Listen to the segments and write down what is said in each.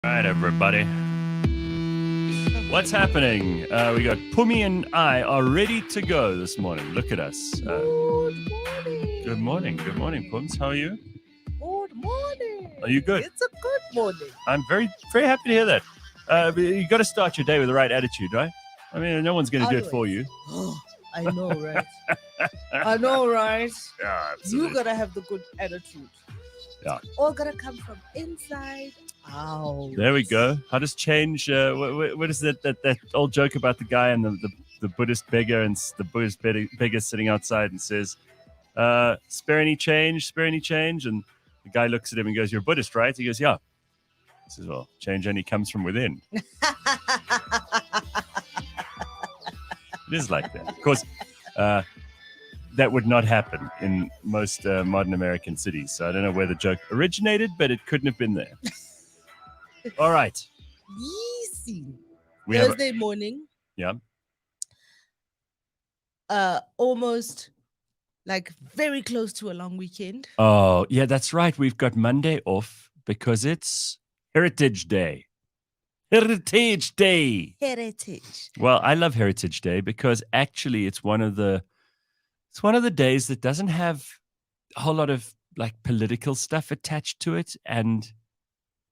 All right, everybody. What's happening? We got Pumi and I are ready to go this morning. Look at us. Good morning. Good morning, Pums. How are you? Good morning. Are you good? It's a good morning. I'm very, very happy to hear that. You got to start your day with the right attitude, right? I mean, no one's going to do it for you. Oh, I know, right? I know, right? Yeah, absolutely. You gotta have the good attitude. Yeah. All gotta come from inside out. There we go. How does change? What is that old joke about the guy and the Buddhist beggar, and the Buddhist beggar sitting outside and says, spare any change, spare any change? And the guy looks at him and goes, "You're a Buddhist, right?" He goes, "Yeah." He says, "Well, change only comes from within." It is like that. Of course, that would not happen in most modern American cities. So I don't know where the joke originated, but it couldn't have been there. All right. Easy. We have Thursday morning. Yeah. Almost like very close to a long weekend. Oh, yeah, that's right. We've got Monday off because it's Heritage Day. Heritage Day. Heritage. Well, I love Heritage Day because actually it's one of the days that doesn't have a whole lot of like political stuff attached to it. And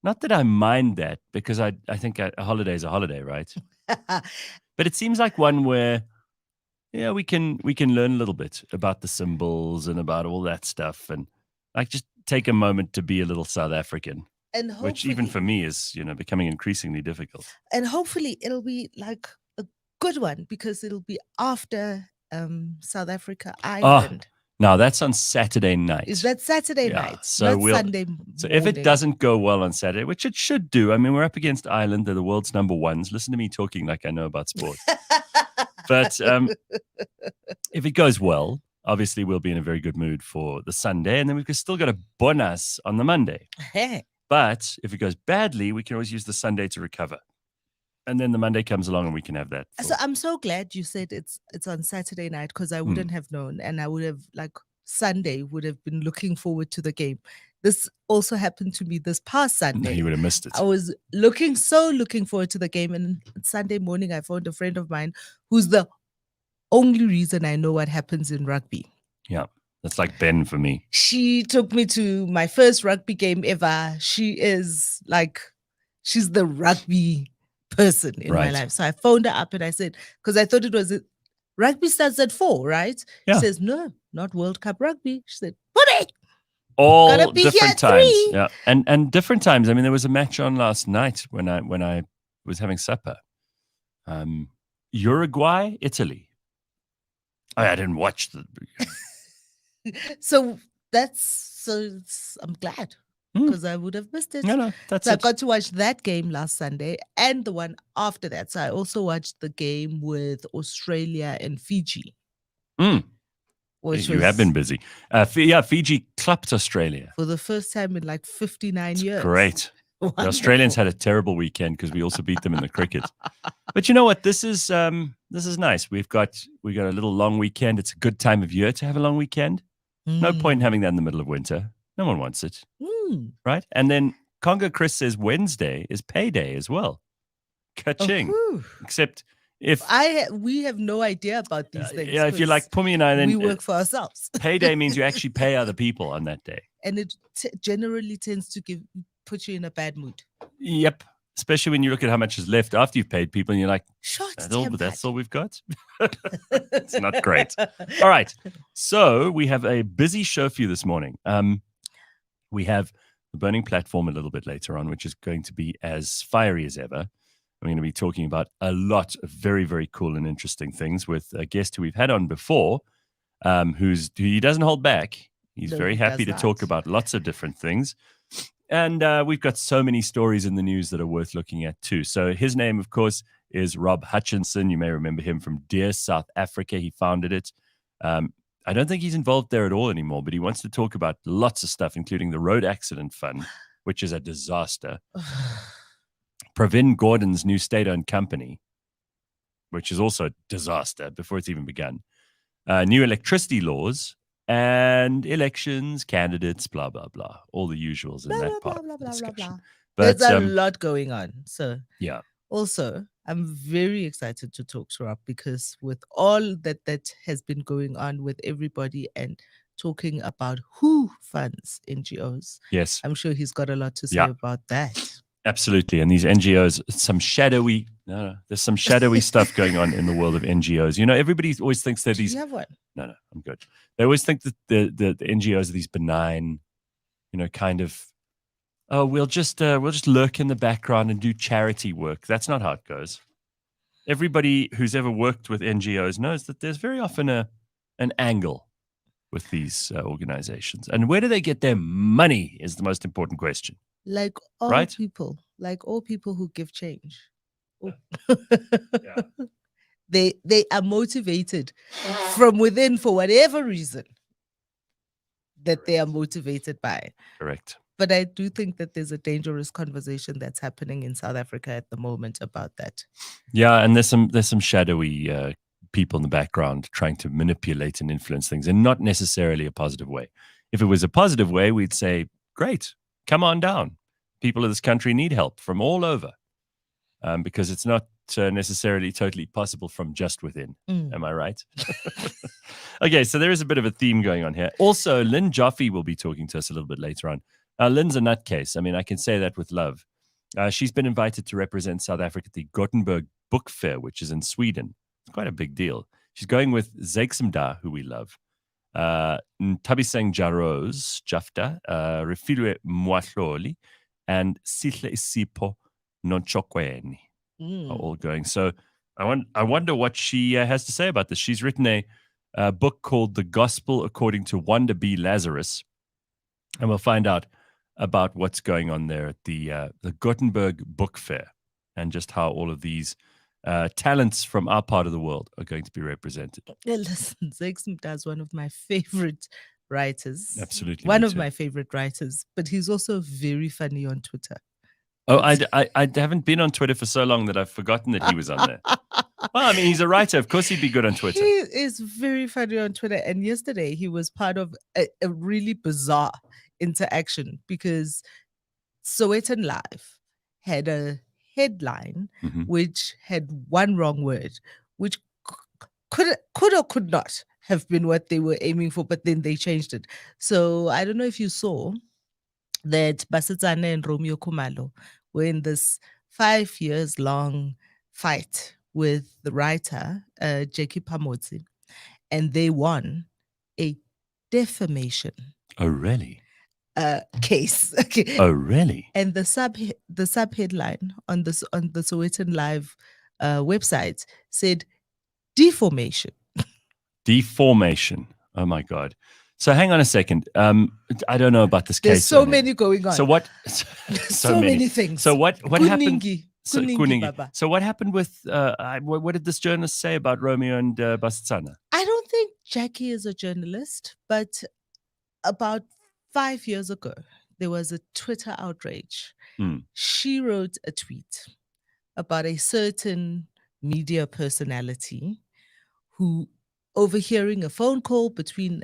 not that I mind that, because I think a holiday is a holiday, right? But it seems like one where, yeah, we can learn a little bit about the symbols and about all that stuff, and like just take a moment to be a little South African, And which even for me is, becoming increasingly difficult. And hopefully it'll be like a good one because it'll be after South Africa Island. Now that's on Saturday night. Is that Saturday night? So not Sunday So if it morning. doesn't go well on Saturday, which it should do, I mean, we're up against Ireland. They're the world's number ones. Listen to me talking like I know about sport. But if it goes well, obviously we'll be in a very good mood for the Sunday, and then we've still got a bonus on the Monday. But if it goes badly, we can always use the Sunday to recover. And then the Monday comes along and we can have that. So I'm so glad you said it's on Saturday night, because I wouldn't have known, and I would have Sunday would have been looking forward to the game. This also happened to me this past Sunday. No, you would have missed it. I was looking forward to the game, and Sunday morning I found a friend of mine who's the only reason I know what happens in rugby. Yeah. That's like Ben for me. She took me to my first rugby game ever. She's the rugby person in my life. So I phoned her up and I said, because I thought it was rugby starts at 4, right? Yeah. She says, no, not World Cup rugby. She said, put it. All different times. Yeah. And different times. I mean, there was a match on last night when I was having supper. Uruguay, Italy. I didn't watch the So I'm glad, because I would have missed it. No, that's so it. I got to watch that game last Sunday and the one after that. So I also watched the game with Australia and Fiji. You have been busy. Fiji clapped Australia. For the first time in 59 years. Great. Wonderful. The Australians had a terrible weekend because we also beat them in the cricket. But you know what? This is nice. We've got a little long weekend. It's a good time of year to have a long weekend. No point in having that in the middle of winter. No one wants it. Right? And then Congo Chris says Wednesday is payday as well. Ka-ching. Except we have no idea about these things. Yeah, if you're like Pumi and I, then we work for ourselves. Payday means you actually pay other people on that day. And it generally tends to put you in a bad mood. Yep. Especially when you look at how much is left after you've paid people and you're like, that's all we've got? It's not great. All right. So we have a busy show for you this morning. We have the burning platform a little bit later on, which is going to be as fiery as ever. We're going to be talking about a lot of very, very cool and interesting things with a guest who we've had on before, who he doesn't hold back. He's very happy to talk about lots of different things. And we've got so many stories in the news that are worth looking at too. So his name, of course, is Rob Hutchinson. You may remember him from Dear South Africa. He founded it. I don't think he's involved there at all anymore, but he wants to talk about lots of stuff, including the Road Accident Fund, which is a disaster. Pravin Gordhan's new state-owned company, which is also a disaster before it's even begun. New electricity laws, and elections, candidates, blah, blah, blah. All the usuals in that part of the discussion. But there's a lot going on. So yeah. Also, I'm very excited to talk to Rob because with all that has been going on with everybody and talking about who funds NGOs, Yes, I'm sure he's got a lot to say about that. Absolutely. And these NGOs, there's some shadowy stuff going on in the world of NGOs. You know, everybody always thinks they're these. Do you have one? No, I'm good. They always think that the NGOs are these benign, you know, kind of, oh, we'll just lurk in the background and do charity work. That's not how it goes. Everybody who's ever worked with NGOs knows that there's very often an angle with these organizations. And where do they get their money is the most important question. Like all people who give change. Oh. Yeah. They are motivated from within for whatever reason that they are motivated by. Correct. But I do think that there's a dangerous conversation that's happening in South Africa at the moment about that. Yeah, and there's some shadowy people in the background trying to manipulate and influence things, and not necessarily a positive way. If it was a positive way, we'd say, great, come on down. People of this country need help from all over, because it's not necessarily totally possible from just within. Am I right? Okay, so there is a bit of a theme going on here. Also, Lynn Joffy will be talking to us a little bit later on. Lynn's a nutcase. I mean, I can say that with love. She's been invited to represent South Africa at the Gothenburg Book Fair, which is in Sweden. It's quite a big deal. She's going with Zeksimda, who we love, Tabiseng Jaros, Jafta, Refilwe Mwahloli, and Sihle Isipo Nonchokweni are all going. So I wonder what she has to say about this. She's written a book called The Gospel According to Wanda B. Lazarus, and we'll find out about what's going on there at the Gothenburg Book Fair and just how all of these talents from our part of the world are going to be represented. Yeah, listen, Zeksimda is one of my favorite writers. Absolutely. One of my favorite writers, but he's also very funny on Twitter. Oh, I haven't been on Twitter for so long that I've forgotten that he was on there. Well, I mean, he's a writer. Of course he'd be good on Twitter. He is very funny on Twitter. And yesterday he was part of a really bizarre interaction because Sowetan Live had a headline which had one wrong word, which could or could not have been what they were aiming for, but then they changed it. So I don't know if you saw that Basetsana and Romeo Khumalo were in this 5 years long fight with the writer Jackie Pamotsi, and they won a defamation. Oh, really? Case. Okay. Oh, really? And the sub headline on the Sowetan Live website said defamation. Deformation. Oh my God. So hang on a second. I don't know about this case. There's so many going on. So what? so many things. So what happened? Kuningi. So what happened with? What did this journalist say about Romeo and Basetsana? I don't think Jackie is a journalist, but about 5 years ago, there was a Twitter outrage. She wrote a tweet about a certain media personality who, overhearing a phone call between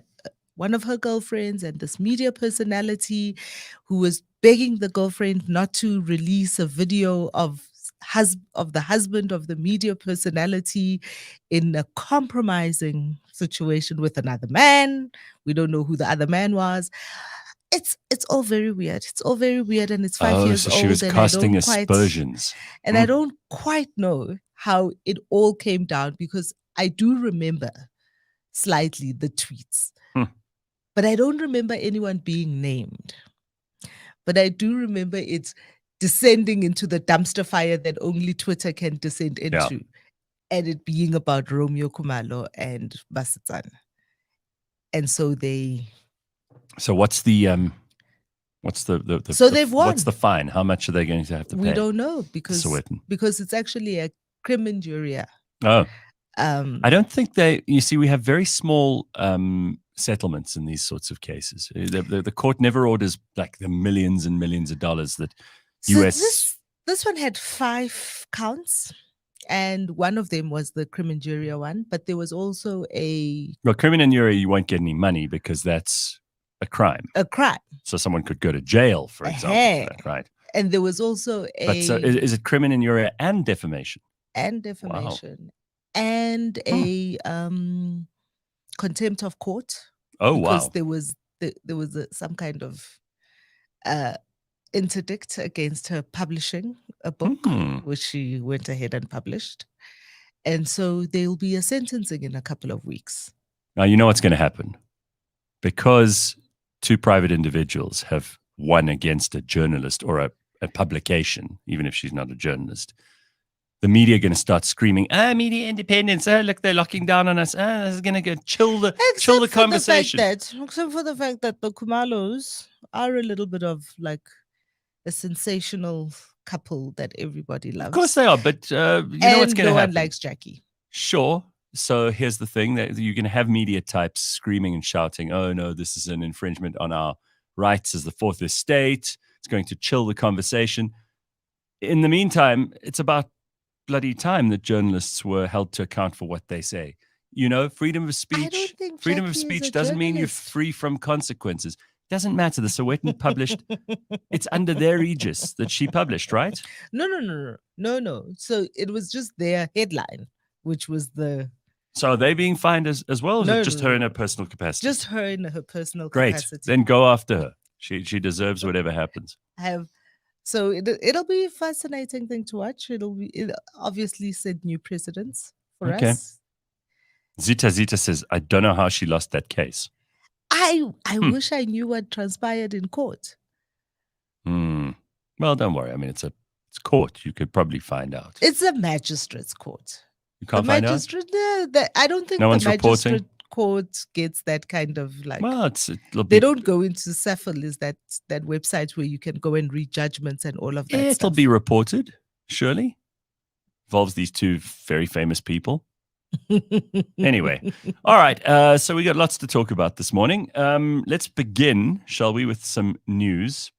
one of her girlfriends and this media personality who was begging the girlfriend not to release a video of the husband of the media personality in a compromising situation with another man. We don't know who the other man was. It's all very weird. It's all very weird, and it's 5 years old. So she was casting aspersions. And I don't quite know how it all came down, because I do remember slightly the tweets. But I don't remember anyone being named. But I do remember it descending into the dumpster fire that only Twitter can descend into, and it being about Romeo Khumalo and Basetsana. And so they... So what's the so they've won. What's the fine? How much are they going to have to pay? We don't know, because it's actually a crim injuria. Oh. I don't think we have very small settlements in these sorts of cases. The court never orders like the millions and millions of dollars that US... This one had 5 counts, and one of them was the crim injuria one, but there was also crim injuria, you won't get any money because that's a crime. A crime. So someone could go to jail, for example, for that, right? And there was also But so is it crimen injuria and defamation? And defamation. Wow. And a contempt of court. Oh, because wow. there was some kind of interdict against her publishing a book, which she went ahead and published. And so there'll be a sentencing in a couple of weeks. Now, you know what's going to happen. Because two private individuals have won against a journalist or a publication, even if she's not a journalist, the media are going to start screaming, media independence. Look, they're locking down on us. This is going to go chill the conversation. Except for the fact that the Khumalos are a little bit of like a sensational couple that everybody loves. Of course they are, but you know what's going to happen. No one likes Jackie. Sure. So here's the thing, that you're going to have media types screaming and shouting, oh no, this is an infringement on our rights as the fourth estate. It's going to chill the conversation. In the meantime, it's about bloody time that journalists were held to account for what they say. You know, freedom of speech. Freedom of speech doesn't mean you're free from consequences. Doesn't matter. The Sowetan published, it's under their aegis that she published, right? No. So it was just their headline, which was the... So are they being fined as well, or is it just her in her personal capacity? Just her in her personal capacity. Great. Then go after her. She deserves whatever happens. So it'll be a fascinating thing to watch. It'll obviously set new precedents for us. Zita says, I don't know how she lost that case. I wish I knew what transpired in court. Well, don't worry. I mean, it's court. You could probably find out. It's a magistrate's court. You can't find out? I don't think no the magistrate court gets that kind of like... Well, they don't go into SAFL, is that website where you can go and read judgments and all of that stuff. It'll be reported, surely. Involves these two very famous people. Anyway, all right. So we got lots to talk about this morning. Let's begin, shall we, with some news.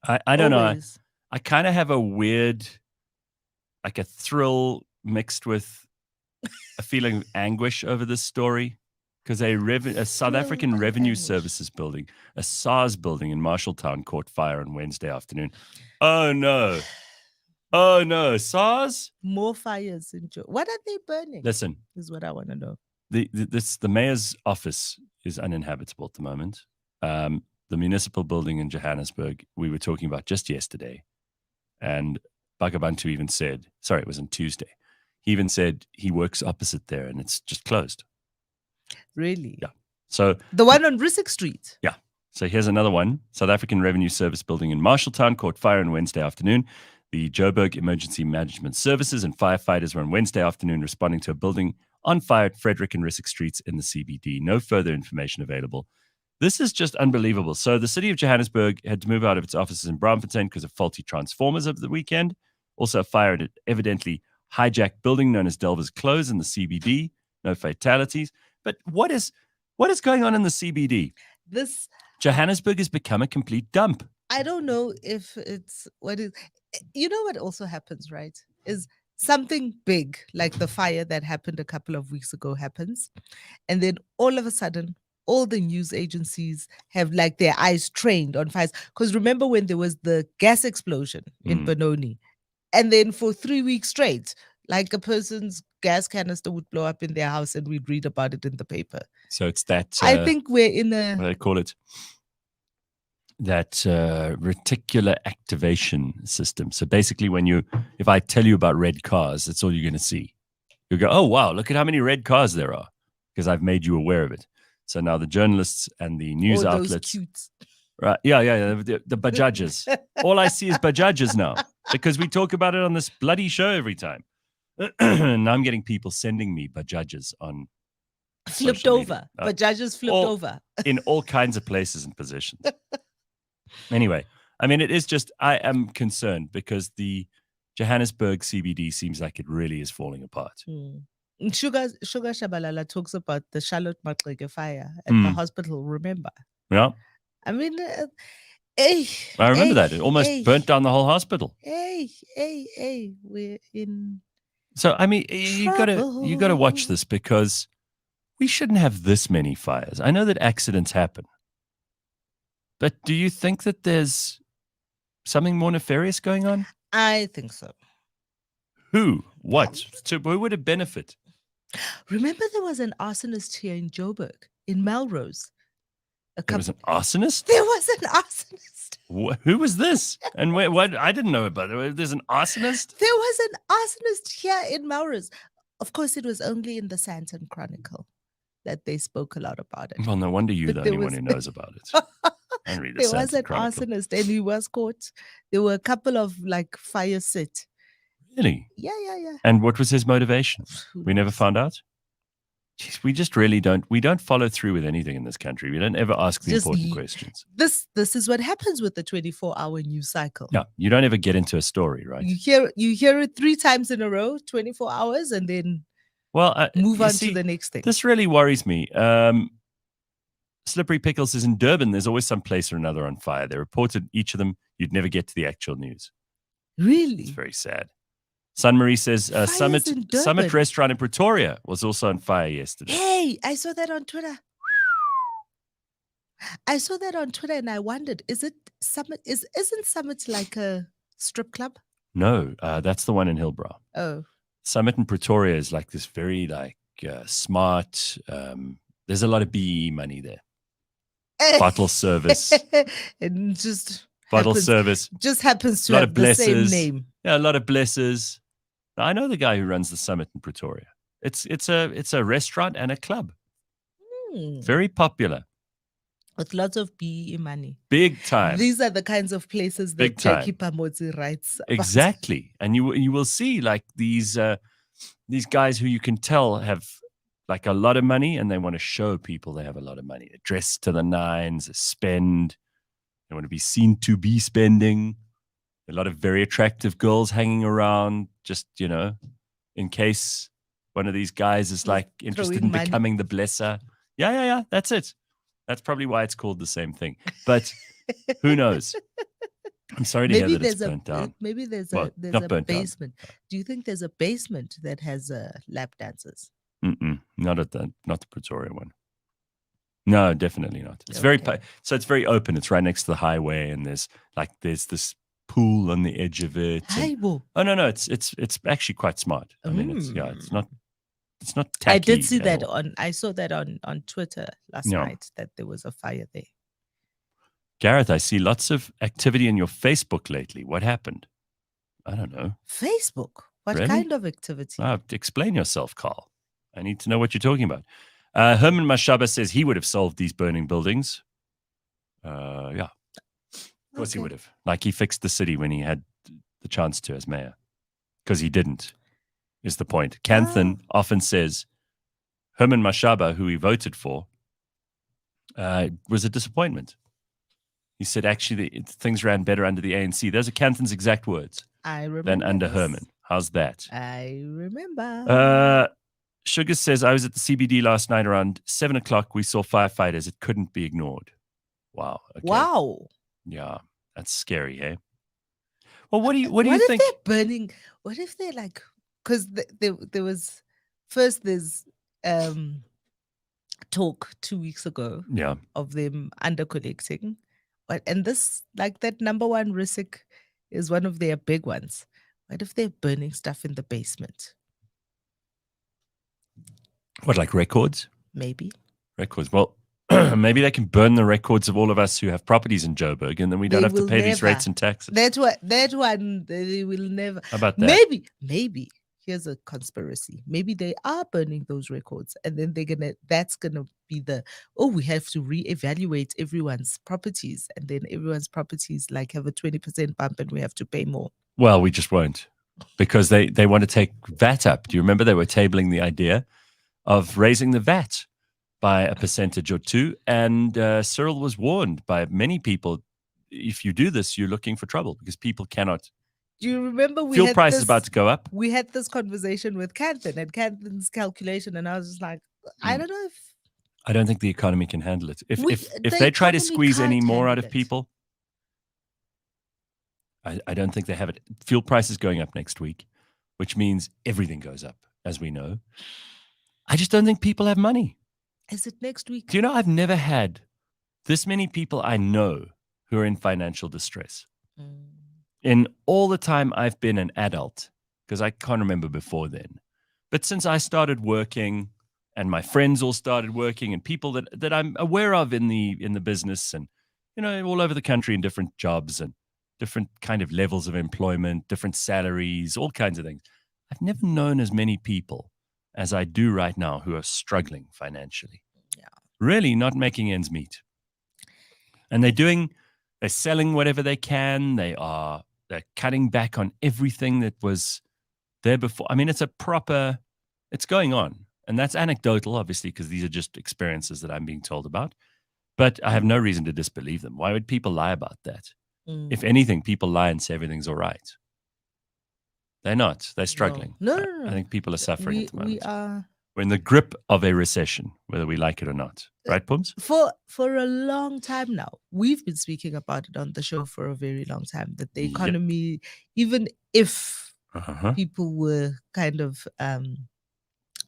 I don't know. I kind of have a weird, like a thrill mixed with a feeling of anguish over this story, because a South African Revenue Services building, a SARS building in Marshalltown, caught fire on Wednesday afternoon. Oh no. SARS? More fires in What are they burning? Listen, is what I want to know. The mayor's office is uninhabitable at the moment. The municipal building in Johannesburg, we were talking about just yesterday, and Bakh'abantu even said, sorry, it was on Tuesday. He even said he works opposite there and it's just closed. Really? Yeah. So the one on Risick Street? Yeah. So here's another one. South African Revenue Service building in Marshalltown caught fire on Wednesday afternoon. The Joburg Emergency Management Services and firefighters were on Wednesday afternoon responding to a building on fire at Frederick and Risick Streets in the CBD. No further information available. This is just unbelievable. So the city of Johannesburg had to move out of its offices in Braamfontein because of faulty transformers over the weekend. Also, a fire at evidently hijacked building known as Delvers Close in the CBD. No fatalities. But what is going on in the CBD? Johannesburg has become a complete dump. I don't know if it's what is. You know what also happens, right? Is something big like the fire that happened a couple of weeks ago happens, and then all of a sudden, all the news agencies have like their eyes trained on fires. Because remember when there was the gas explosion in Benoni, and then for 3 weeks straight, like a person's gas canister would blow up in their house, and we'd read about it in the paper. So it's that. I think we're in a. What do they call it? That reticular activation system. So basically, if I tell you about red cars, that's all you're going to see. You'll go, oh wow, look at how many red cars there are, because I've made you aware of it. So now the journalists and the news outlets, right? Yeah, the Bajajas. All I see is Bajajas now, because we talk about it on this bloody show every time. Now I'm getting people sending me Bajajas on flipped over. Bajajas flipped over in all kinds of places and positions. Anyway, I mean, it is just, I am concerned because the Johannesburg CBD seems like it really is falling apart. Sugar Shabalala talks about the Charlotte Maxeke fire at the hospital, remember? Yeah. I mean, I remember that. It almost burnt down the whole hospital. We're in. So, I mean, you gotta watch this, because we shouldn't have this many fires. I know that accidents happen. But do you think that there's something more nefarious going on? I think so. Who? What? So who would it benefit? Remember there was an arsonist here in Joburg, in Melrose. There was an arsonist? There was an arsonist. Who was this? And what? I didn't know about it. There's an arsonist? There was an arsonist here in Melrose. Of course, it was only in the Santon Chronicle that they spoke a lot about it. Well, no wonder you're the only one who knows about it. I read the There was Santon an Chronicle. arsonist and he was caught. There were a couple of fire sit. Really? Yeah. And what was his motivation? Who We never knows? found out? Jeez, we just really don't. We don't follow through with anything in this country. We don't ever ask the Just important ye- questions. This is what happens with the 24-hour news cycle. Yeah, you don't ever get into a story, right? You hear it 3 times in a row, 24 hours, and then Well, move you on see, to the next thing. This really worries me. Slippery Pickles is in Durban. There's always some place or another on fire. They reported each of them. You'd never get to the actual news. Really? It's very sad. Sun Marie says Fires Summit in Durban. Summit Restaurant in Pretoria was also on fire yesterday. Hey, I saw that on Twitter. And I wondered, is it Summit? Isn't Summit like a strip club? No, that's the one in Hillbrow. Oh. Summit in Pretoria is like this very smart. There's a lot of BE money there. Bottle service. And just Bottle happens- service. just happens to Lot have of the same blessers. name. Yeah, a lot of blessers. I know the guy who runs the Summit in Pretoria. It's a restaurant and a club. Very popular. With lots of BE money. Big time. These are the kinds of places that Big time. Jackie Pamotsi writes about. Exactly. And you will see like these guys who you can tell have like a lot of money and they want to show people they have a lot of money. They dress to the nines, they spend. They want to be seen to be spending. A lot of very attractive girls hanging around just, in case one of these guys is like interested in money. becoming the blesser. Yeah. That's it. That's probably why it's called the same thing. But who knows? I'm sorry to hear that it's burnt down. Maybe there's Well, a not burnt down. basement. Do you think there's a basement that has lap dancers? Not the Pretoria one. No, definitely not. It's Okay. it's very open. It's right next to the highway, and there's this pool on the edge of it. and- Aibo. oh no, it's actually quite smart. I mean, it's not tacky. I did see at that all. I saw that on Twitter last Yeah. night that there was a fire there. Gareth, I see lots of activity in your Facebook lately. What happened? I don't know. Facebook. What Really? kind of activity? Explain yourself, Carl. I need to know what you're talking about. Herman Mashaba says he would have solved these burning buildings. Yeah. Of course he Okay. would have. Like he fixed the city when he had the chance to as mayor. Because he didn't, is the point. Canthan often says Herman Mashaba, who he voted for, was a disappointment. He said, actually, things ran better under the ANC. Those are Canthan's exact words I remember. than under this. Herman. How's that? I remember. Sugar says, I was at the CBD last night around 7 o'clock. We saw firefighters. It couldn't be ignored. Wow. Okay. Wow. Yeah. That's scary, hey? Well, what do you What think? if they're burning? What if they're like, because there was first there's talk 2 weeks ago Yeah. of them under collecting, and this like that number one risk is one of their big ones. What if they're burning stuff in the basement? What, like records? Maybe. Records. Well, maybe they can burn the records of all of us who have properties in Joburg, and then we don't They have to will pay these never. rates and taxes. That one they will never. How about that? Maybe here's a conspiracy. Maybe they are burning those records, and then that's gonna be we have to reevaluate everyone's properties, and then everyone's properties like have a 20% bump, and we have to pay more. Well, we just won't, because they want to take VAT up. Do you remember they were tabling the idea of raising the VAT by a percentage or two? And Cyril was warned by many people, if you do this, you're looking for trouble because people cannot. Do you remember Fuel price is about to go up. We had this conversation with Canthan and Canthan's calculation, and I was just like, I don't know if I don't think the economy can handle it. If the they try to economy squeeze any can't more out handle of it. people, I don't think they have it. Fuel price is going up next week, which means everything goes up, as we know. I just don't think people have money. Is it next week? Do you know, I've never had this many people I know who are in financial distress. In all the time I've been an adult, because I can't remember before then, but since I started working and my friends all started working and people that I'm aware of in the business and, all over the country in different jobs and different kind of levels of employment, different salaries, all kinds of things. I've never known as many people as I do right now who are struggling financially. Yeah. Really not making ends meet. And they're selling whatever they can. They're cutting back on everything that was there before. I mean, it's going on. And that's anecdotal, obviously, because these are just experiences that I'm being told about. But I have no reason to disbelieve them. Why would people lie about that? If anything, people lie and say everything's all right. They're not. They're struggling. No. I think people are suffering at the moment. We're in the grip of a recession, whether we like it or not. Right, Pums? For a long time now. We've been speaking about it on the show for a very long time, that the economy, even if people were kind of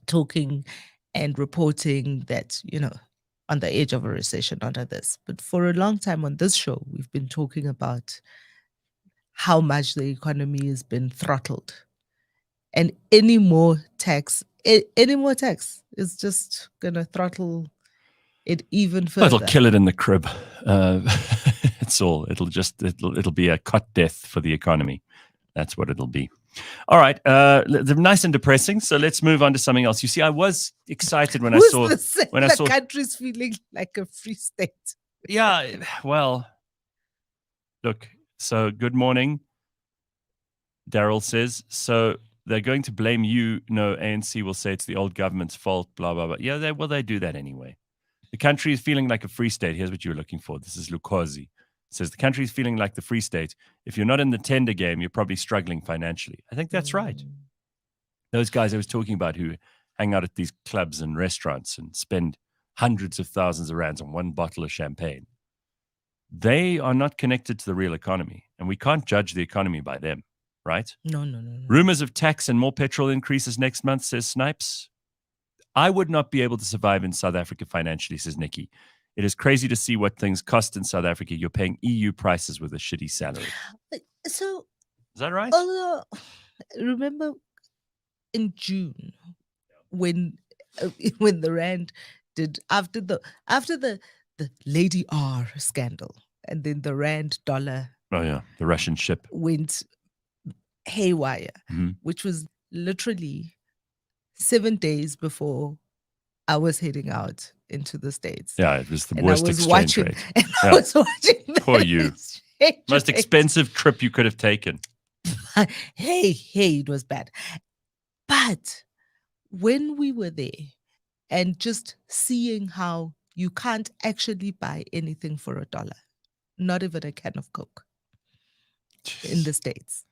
talking and reporting that, on the edge of a recession under this. But for a long time on this show, we've been talking about how much the economy has been throttled. And any more tax is just going to throttle it even further. It'll kill it in the crib. It's all. It'll be a cot death for the economy. That's what it'll be. All right. They're nice and depressing. So let's move on to something else. You see, I was excited when I saw the country's feeling like a free state. Yeah. Well, look. So good morning. Daryl says, so they're going to blame you. No, ANC will say it's the old government's fault, blah, blah, blah. Yeah, they do that anyway. The country is feeling like a free state. Here's what you were looking for. This is Lukosi. Says the country is feeling like the free state. If you're not in the tender game, you're probably struggling financially. I think that's right. Those guys I was talking about who hang out at these clubs and restaurants and spend hundreds of thousands of rands on one bottle of champagne, they are not connected to the real economy. And we can't judge the economy by them, right? No. Rumors of tax and more petrol increases next month, says Snipes. I would not be able to survive in South Africa financially, says Nikki. It is crazy to see what things cost in South Africa. You're paying EU prices with a shitty salary. So is that right? Remember in June when the rand did after the Lady R scandal, and then the rand dollar. Oh yeah, the Russian ship went haywire, which was literally 7 days before I was heading out into the States. Yeah, it was the worst exchange rate. I was watching. Poor you. Most expensive trip you could have taken. Hey, it was bad. But when we were there and just seeing how you can't actually buy anything for $1, not even a can of Coke in the States,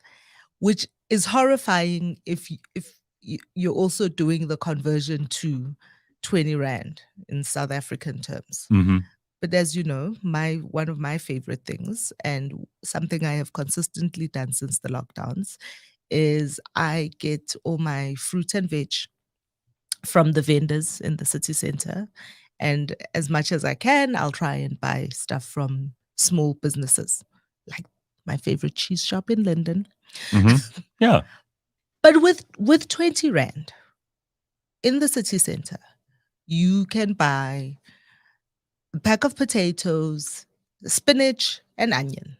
which is horrifying if you're also doing the conversion to 20 Rand in South African terms. But as you know, one of my favorite things, and something I have consistently done since the lockdowns, is I get all my fruit and veg from the vendors in the city center. And as much as I can, I'll try and buy stuff from small businesses, like my favorite cheese shop in London. Yeah. But with 20 Rand in the city center, you can buy a pack of potatoes, spinach, and onion,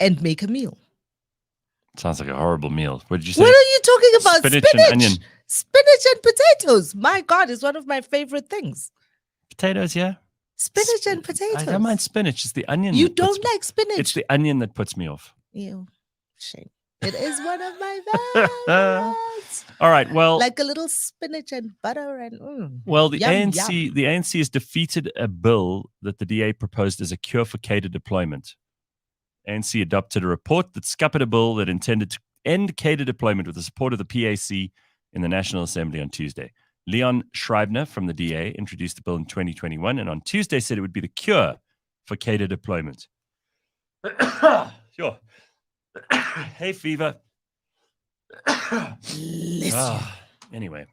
and make a meal. Sounds like a horrible meal. What did you say? What are you talking about? Spinach and onion. Spinach and potatoes. My God, it's one of my favorite things. Potatoes, yeah. Spinach and potatoes. I don't mind spinach. It's the onion. You don't like spinach? It's the onion that puts me off. Ew. Shame. It is one of my favorites. All right. Well, like a little spinach and butter and well, the yum, ANC yum. The ANC has defeated a bill that the DA proposed as a cure for cadre deployment. ANC adopted a report that scuppered a bill that intended to end cadre deployment with the support of the PAC in the National Assembly on Tuesday. Leon Schreibner from the DA introduced the bill in 2021 and on Tuesday said it would be the cure for cadre deployment. Sure. Hey, fever. Anyway.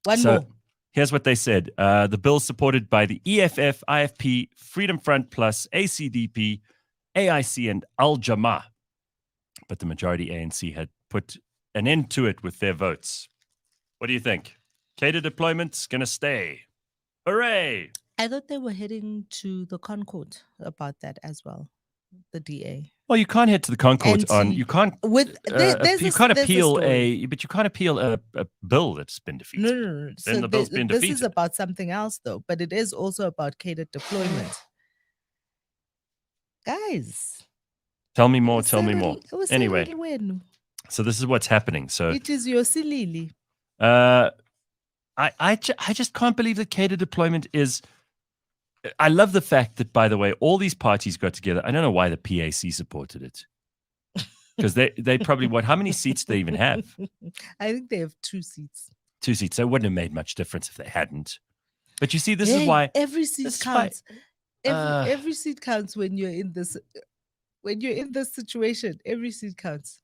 One more. Here's what they said. The bill supported by the EFF, IFP, Freedom Front Plus, ACDP, AIC and Al-Jama. But the majority ANC had put an end to it with their votes. What do you think? Cadre deployment's going to stay. Hooray! I thought they were heading to the Concord about that as well, the DA. Well, you can't head to the Concord on. You can't. With you can't appeal but you can't appeal a bill that's been defeated. No. Then So the bill's been defeated. This is about something else, though. But it is also about cadre deployment. Guys, tell me more. Tell me more. Anyway, so this is what's happening. So it is your silly. I just can't believe that cadre deployment is. I love the fact that, by the way, all these parties got together. I don't know why the PAC supported it. Because they probably, how many seats do they even have? I think they have 2 seats. 2 seats. So it wouldn't have made much difference if they hadn't. But you see, this is why. Every seat counts. Every seat counts when you're in this. When you're in this situation, every seat counts.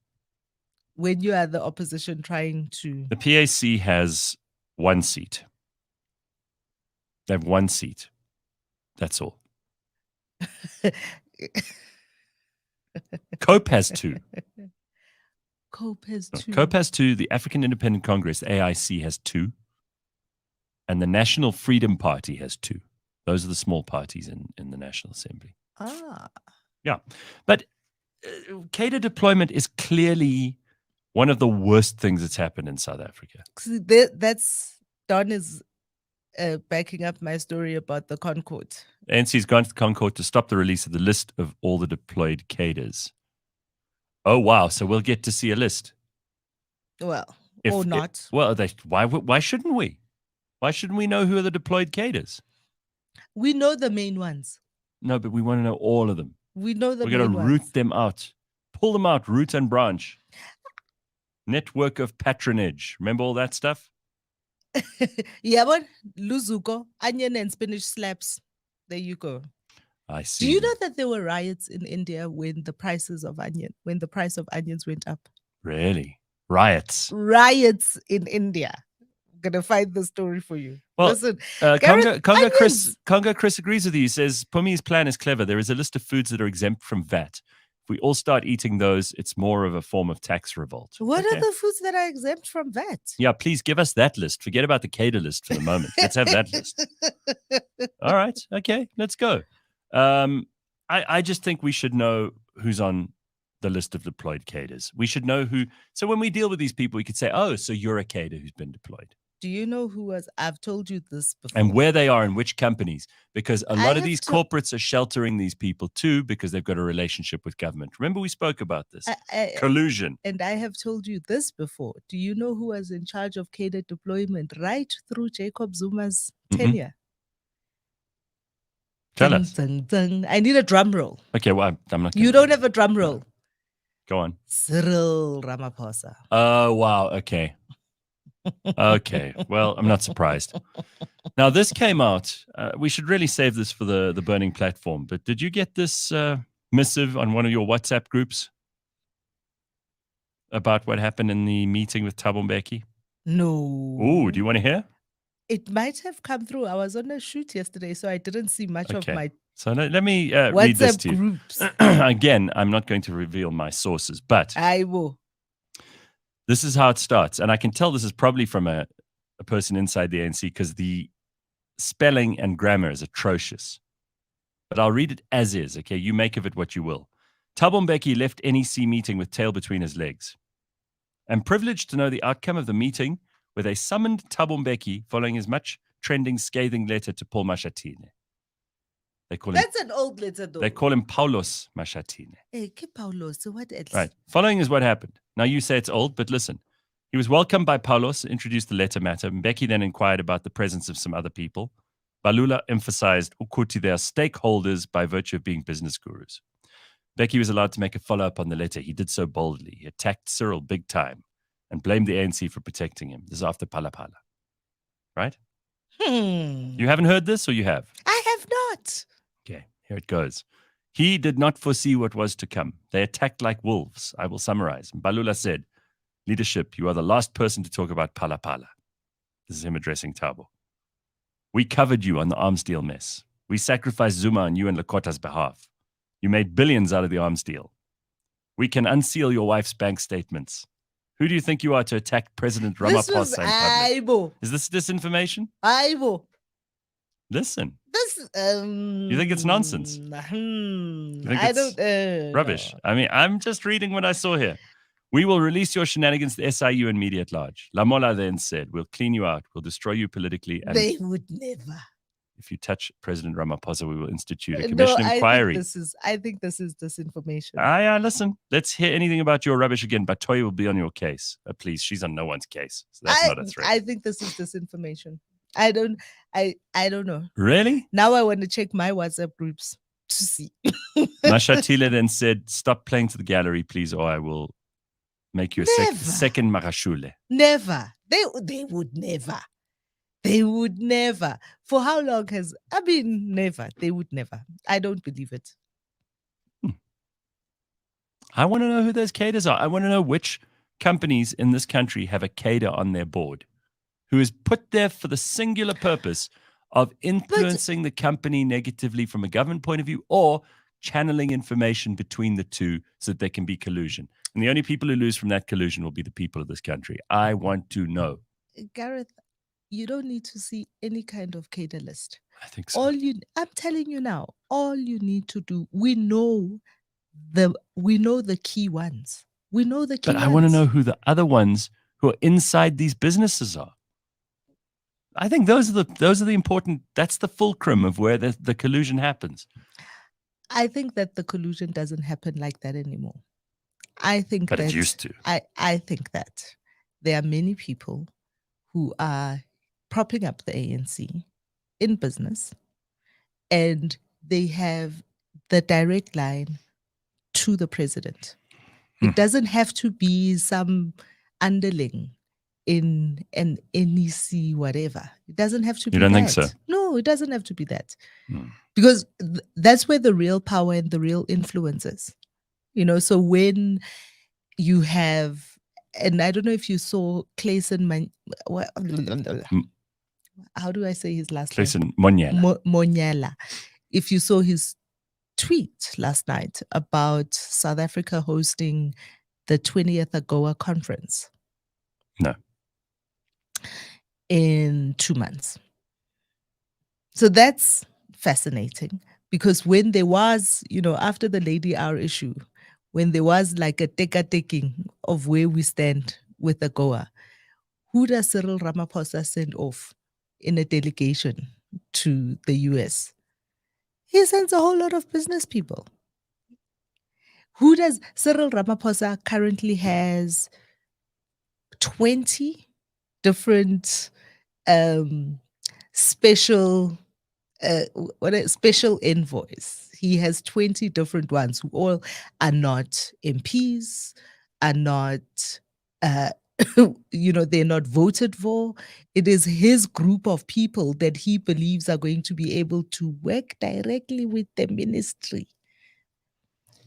When you are the opposition trying to. The PAC has 1 seat. They have 1 seat. That's all. COPE has 2. COPE has 2. COPE has 2. The African Independent Congress, the AIC, has 2. And the National Freedom Party has 2. Those are the small parties in the National Assembly. Yeah. But cadre deployment is clearly one of the worst things that's happened in South Africa. That's Don is backing up my story about the Concord. ANC's gone to the Concord to stop the release of the list of all the deployed cadres. Oh, wow. So we'll get to see a list. Well, or not. Why shouldn't we? Why shouldn't we know who are the deployed cadres? We know the main ones. No, but we want to know all of them. We know the We're going to root them out. Pull them out, root and branch. Network of patronage. Remember all that stuff? Yeah, but Luzuko, onion and spinach slaps. There you go. I see. Do you know that there were riots in India when the price of onions went up? Really? Riots? Riots in India. I'm going to find the story for you. Well, listen, Congo Chris agrees with you. He says, Pumi's plan is clever. There is a list of foods that are exempt from VAT. If we all start eating those, it's more of a form of tax revolt. What are the foods that are exempt from VAT? Yeah, please give us that list. Forget about the cadre list for the moment. Let's have that list. All right. Okay, let's go. I just think we should know who's on the list of deployed cadres. We should know who. So when we deal with these people, we could say, oh, so you're a cadre who's been deployed. Do you know who was? I've told you this before. And where they are and which companies. Because a lot of these corporates are sheltering these people too because they've got a relationship with government. Remember we spoke about this. Collusion. And I have told you this before. Do you know who was in charge of cadre deployment right through Jacob Zuma's tenure? Tell us. Dun, dun. I need a drum roll. Okay, well, I'm not. You don't have a drum roll. Go on. Cyril Ramaphosa. Oh, wow. Okay. Okay. Well, I'm not surprised. Now, this came out. We should really save this for the burning platform. But did you get this missive on one of your WhatsApp groups about what happened in the meeting with Thabo Bester? No. Oh, do you want to hear? It might have come through. I was on a shoot yesterday, so I didn't see much of my So let me read this to you. Groups. Again, I'm not going to reveal my sources, but I will. This is how it starts. And I can tell this is probably from a person inside the ANC because the spelling and grammar is atrocious. But I'll read it as is, okay? You make of it what you will. Thabo Bester left NEC meeting with tail between his legs. I'm privileged to know the outcome of the meeting where they summoned Thabo Bester following his much trending scathing letter to Paul Mashatile. That's an old letter, though. They call him Paulos Mashatile. Hey, Paulos, so what else? Right. Following is what happened. Now, you say it's old, but listen. He was welcomed by Paulos, introduced the letter matter. Mbeki then inquired about the presence of some other people. Balula emphasized Ukuthi they are stakeholders by virtue of being business gurus. Mbeki was allowed to make a follow-up on the letter. He did so boldly. He attacked Cyril big time and blamed the ANC for protecting him. This is after Phala Phala. Right? You haven't heard this, or you have? I have not. Okay, here it goes. He did not foresee what was to come. They attacked like wolves. I will summarize. Balula said, leadership, you are the last person to talk about Phala Phala. This is him addressing Thabo. We covered you on the arms deal mess. We sacrificed Zuma on you and Lekota's behalf. You made billions out of the arms deal. We can unseal your wife's bank statements. Who do you think you are to attack President Ramaphosa in public? Is this disinformation? Listen. You think it's nonsense? You think it's rubbish? No. I mean, I'm just reading what I saw here. We will release your shenanigans to SIU and media at large. Lamola then said, we'll clean you out. We'll destroy you politically. And they would never. If you touch President Ramaphosa, we will institute a commission inquiry. I think this is disinformation. Listen, let's hear anything about your rubbish again. But Toya will be on your case. Please, she's on no one's case. So that's not a threat. I think this is disinformation. I don't know. Really? Now I want to check my WhatsApp groups to see. Mashatile then said, stop playing to the gallery, please, or I will make you a second Magashule. Never. They would never. They would never. For how long never. They would never. I don't believe it. I want to know who those cadres are. I want to know which companies in this country have a cadre on their board who is put there for the singular purpose of influencing the company negatively from a government point of view or channeling information between the two so that there can be collusion. And the only people who lose from that collusion will be the people of this country. I want to know. Gareth, you don't need to see any kind of cadre list. I think so. I'm telling you now, all you need to do, we know the key ones. We know the key ones. But I want to know who the other ones who are inside these businesses are. I think those are the important, that's the fulcrum of where the collusion happens. I think that the collusion doesn't happen like that anymore. But it used to. I think that there are many people who are propping up the ANC in business, and they have the direct line to the president. It doesn't have to be some underling in an NEC whatever. It doesn't have to be that. You don't think so? No, it doesn't have to be that. Because that's where the real power and the real influence is. So when you have, and I don't know if you saw Clayson how do I say his last name? Clayson Monyela. Monyela. If you saw his tweet last night about South Africa hosting the 20th AGOA conference. No. In 2 months. So that's fascinating because when there was, after the Lady R issue, when there was like a taking of where we stand with AGOA, who does Cyril Ramaphosa send off in a delegation to the US? He sends a whole lot of business people. Who does Cyril Ramaphosa currently has 20 different special envoys. He has 20 different ones who all are not MPs, are not they're not voted for. It is his group of people that he believes are going to be able to work directly with the ministry.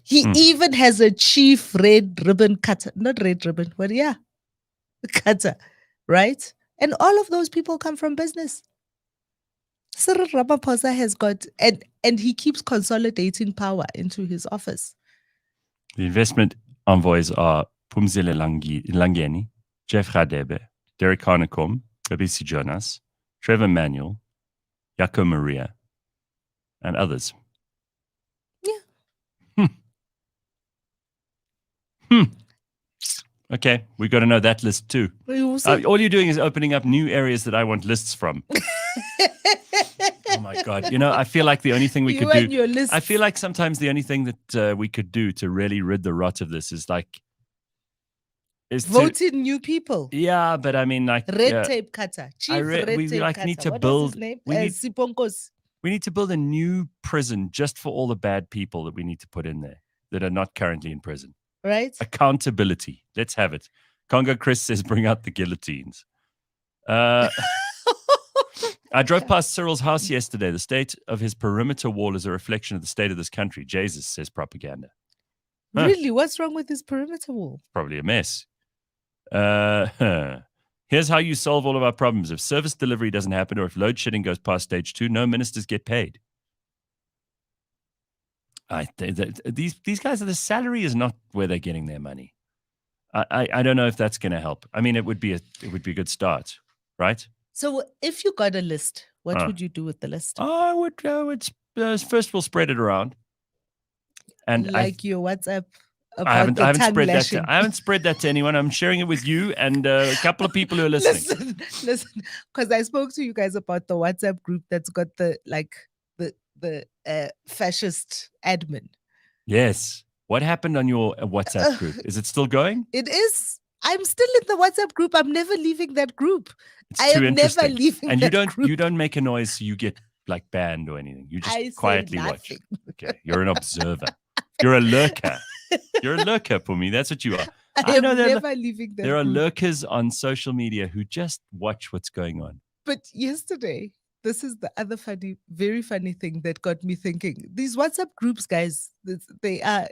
He even has a chief red ribbon cutter, not red ribbon, but cutter, right? And all of those people come from business. Cyril Ramaphosa has got, and he keeps consolidating power into his office. The investment envoys are Phumzile Langeni, Jeff Radebe, Derek Hanekom, Rabisi Jonas, Trevor Manuel, Jaco Maria, and others. Okay, we've got to know that list too. All you're doing is opening up new areas that I want lists from. Oh my God. I feel like the only thing we could do, I feel like sometimes the only thing that we could do to really rid the rot of this is vote in new people. Yeah, but I mean red tape cutter. Need to build. We need to build a new prison just for all the bad people that we need to put in there that are not currently in prison. Right? Accountability. Let's have it. Congo Chris says bring out the guillotines. I drove past Cyril's house yesterday. The state of his perimeter wall is a reflection of the state of this country. Jesus, says propaganda. Really? What's wrong with his perimeter wall? Probably a mess. Here's how you solve all of our problems. If service delivery doesn't happen or if load shedding goes past stage 2, no ministers get paid. These guys, the salary is not where they're getting their money. I don't know if that's going to help. I mean, it would be a good start, right? So if you got a list, what would you do with the list? I would first we'll spread it around. And your WhatsApp. I haven't spread that. I haven't spread that to anyone. I'm sharing it with you and a couple of people who are listening. Listen, because I spoke to you guys about the WhatsApp group that's got the fascist admin. Yes. What happened on your WhatsApp group? Is it still going? It is. I'm still in the WhatsApp group. I'm never leaving that group. It's too interesting. Never leaving. And you don't make a noise, so you get like banned or anything. You just quietly watch. Okay, you're an observer. You're a lurker. You're a lurker for me. That's what you are. I know never leaving that. There are lurkers on social media who just watch what's going on. But yesterday, this is the other very funny thing that got me thinking. These WhatsApp groups, guys, they are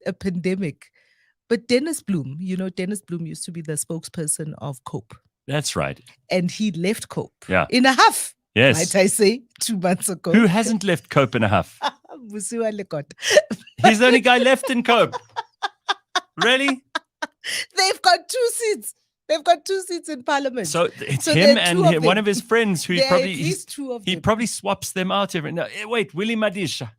a pandemic. But Dennis Bloom, Dennis Bloom used to be the spokesperson of COPE. That's right. And he left COPE in a huff. Yes. Might I say, 2 months ago. Who hasn't left COPE in a huff? He's the only guy left in COPE. Really? They've got 2 seats. They've got 2 seats in Parliament. So it's him and one of his friends who he probably swaps them out every. No, wait, Willie Madisha.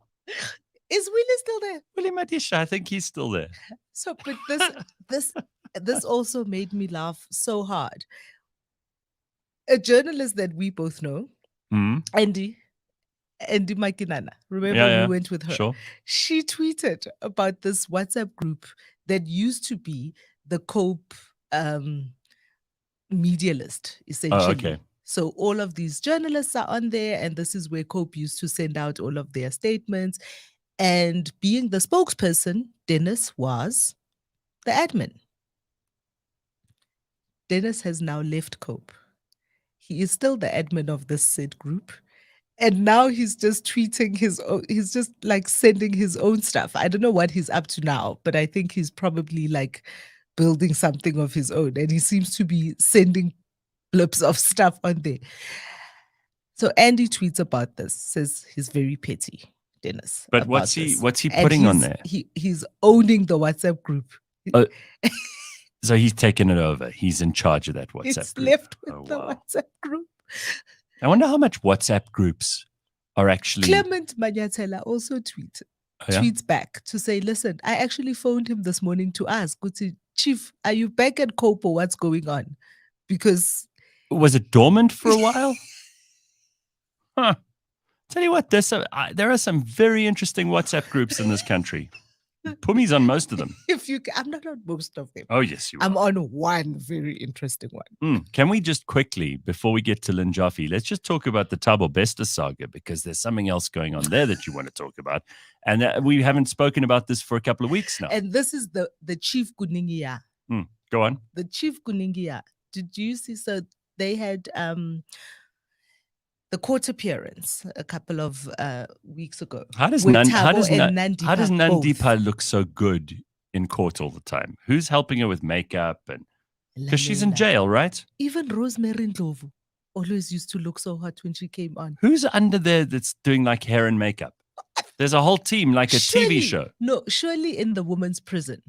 Is Willie still there? Willie Madisha, I think he's still there. So, but this also made me laugh so hard. A journalist that we both know, Andy Makinana. Remember, we went with her. Sure. She tweeted about this WhatsApp group that used to be the COPE media list, essentially. Oh, okay. So all of these journalists are on there, and this is where COPE used to send out all of their statements. And being the spokesperson, Dennis was the admin. Dennis has now left COPE. He is still the admin of this said group. And now he's just tweeting he's just like sending his own stuff. I don't know what he's up to now, but I think he's probably like building something of his own. And he seems to be sending blips of stuff on there. So Andy tweets about this, says he's very petty, Dennis. But what's he putting on there? He's owning the WhatsApp group. So he's taken it over. He's in charge of that WhatsApp group. Left with the WhatsApp group. I wonder how much WhatsApp groups are actually. Clement Manyatela also tweets back to say, listen, I actually phoned him this morning to ask, Chief, are you back at COPE or what's going on? Because. Was it dormant for a while? Huh. Tell you what, there are some very interesting WhatsApp groups in this country. Pumi's on most of them. I'm not on most of them. Oh, yes, you are. I'm on one very interesting one. Can we just quickly, before we get to Lynn Joffy, let's just talk about the Thabo Bester saga, because there's something else going on there that you want to talk about. And we haven't spoken about this for a couple of weeks now. And this is the Chief Kuningia. Go on. The Chief Kuningia. Did you see? So they had the court appearance a couple of weeks ago. How does Nandipa look so good in court all the time? Who's helping her with makeup? And because she's in jail, right? Even Rosemary Ndlovu always used to look so hot when she came on. Who's under there that's doing like hair and makeup? There's a whole team, like a TV show. No, surely in the women's prison,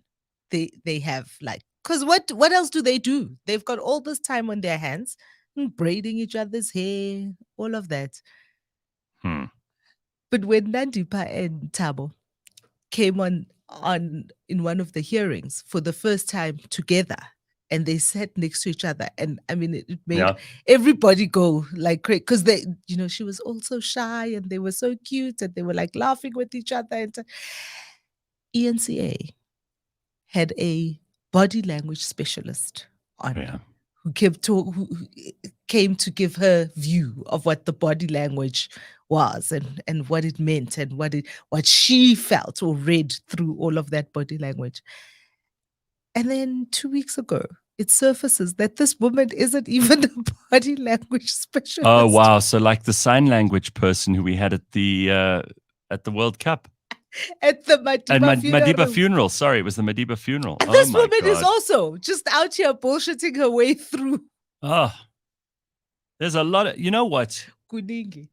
they have like, because what else do they do? They've got all this time on their hands. Braiding each other's hair, all of that. But when Nandipa and Thabo came on in one of the hearings for the first time together, and they sat next to each other, and I mean, it made everybody go like crazy, because she was also shy, and they were so cute, and they were like laughing with each other. And ENCA had a body language specialist on. Who came to give her view of what the body language was and what it meant and what she felt or read through all of that body language. And then 2 weeks ago, it surfaces that this woman isn't even a body language specialist. Oh, wow. So like the sign language person who we had at the World Cup. At the Madiba funeral. Sorry, it was the Madiba funeral. This woman is also just out here bullshitting her way through. Oh, there's a lot of, you know what? Kuningi.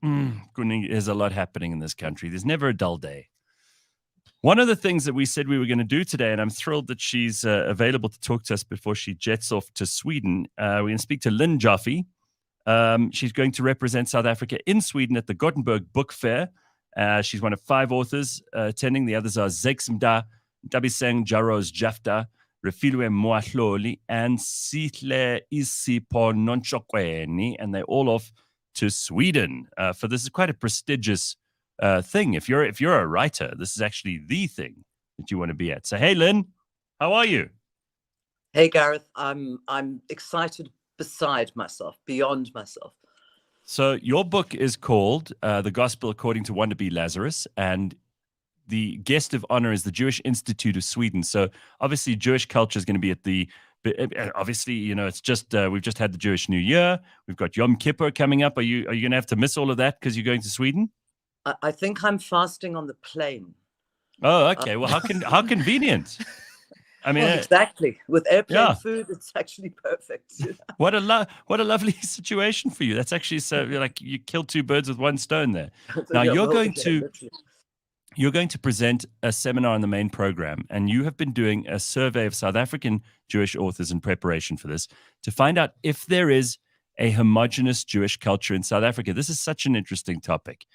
Kuningi. There's a lot happening in this country. There's never a dull day. One of the things that we said we were going to do today, and I'm thrilled that she's available to talk to us before she jets off to Sweden. We're going to speak to Lynn Joffy. She's going to represent South Africa in Sweden at the Gothenburg Book Fair. She's one of 5 authors attending. The others are Zeksimda, Dabiseng Jaros Jafta, Refilwe Moahloli, and Sihle Isipo Nonchokweni, and they're all off to Sweden. For this is quite a prestigious thing. If you're a writer, this is actually the thing that you want to be at. So, hey, Lynn, how are you? Hey, Gareth, I'm excited beside myself, beyond myself. So your book is called The Gospel According to Wannabe Lazarus, and the guest of honor is the Jewish Institute of Sweden. So obviously Jewish culture is going to be at the, obviously, you know, it's just, we've just had the Jewish New Year. We've got Yom Kippur coming up. Are you going to have to miss all of that because you're going to Sweden? I think I'm fasting on the plane. Oh, okay. Well, how convenient. I mean, exactly. With airplane food, it's actually perfect. What a lovely situation for you. That's actually so like you killed 2 birds with one stone there. Now you're going to present a seminar on the main program, and you have been doing a survey of South African Jewish authors in preparation for this to find out if there is a homogenous Jewish culture in South Africa. This is such an interesting topic,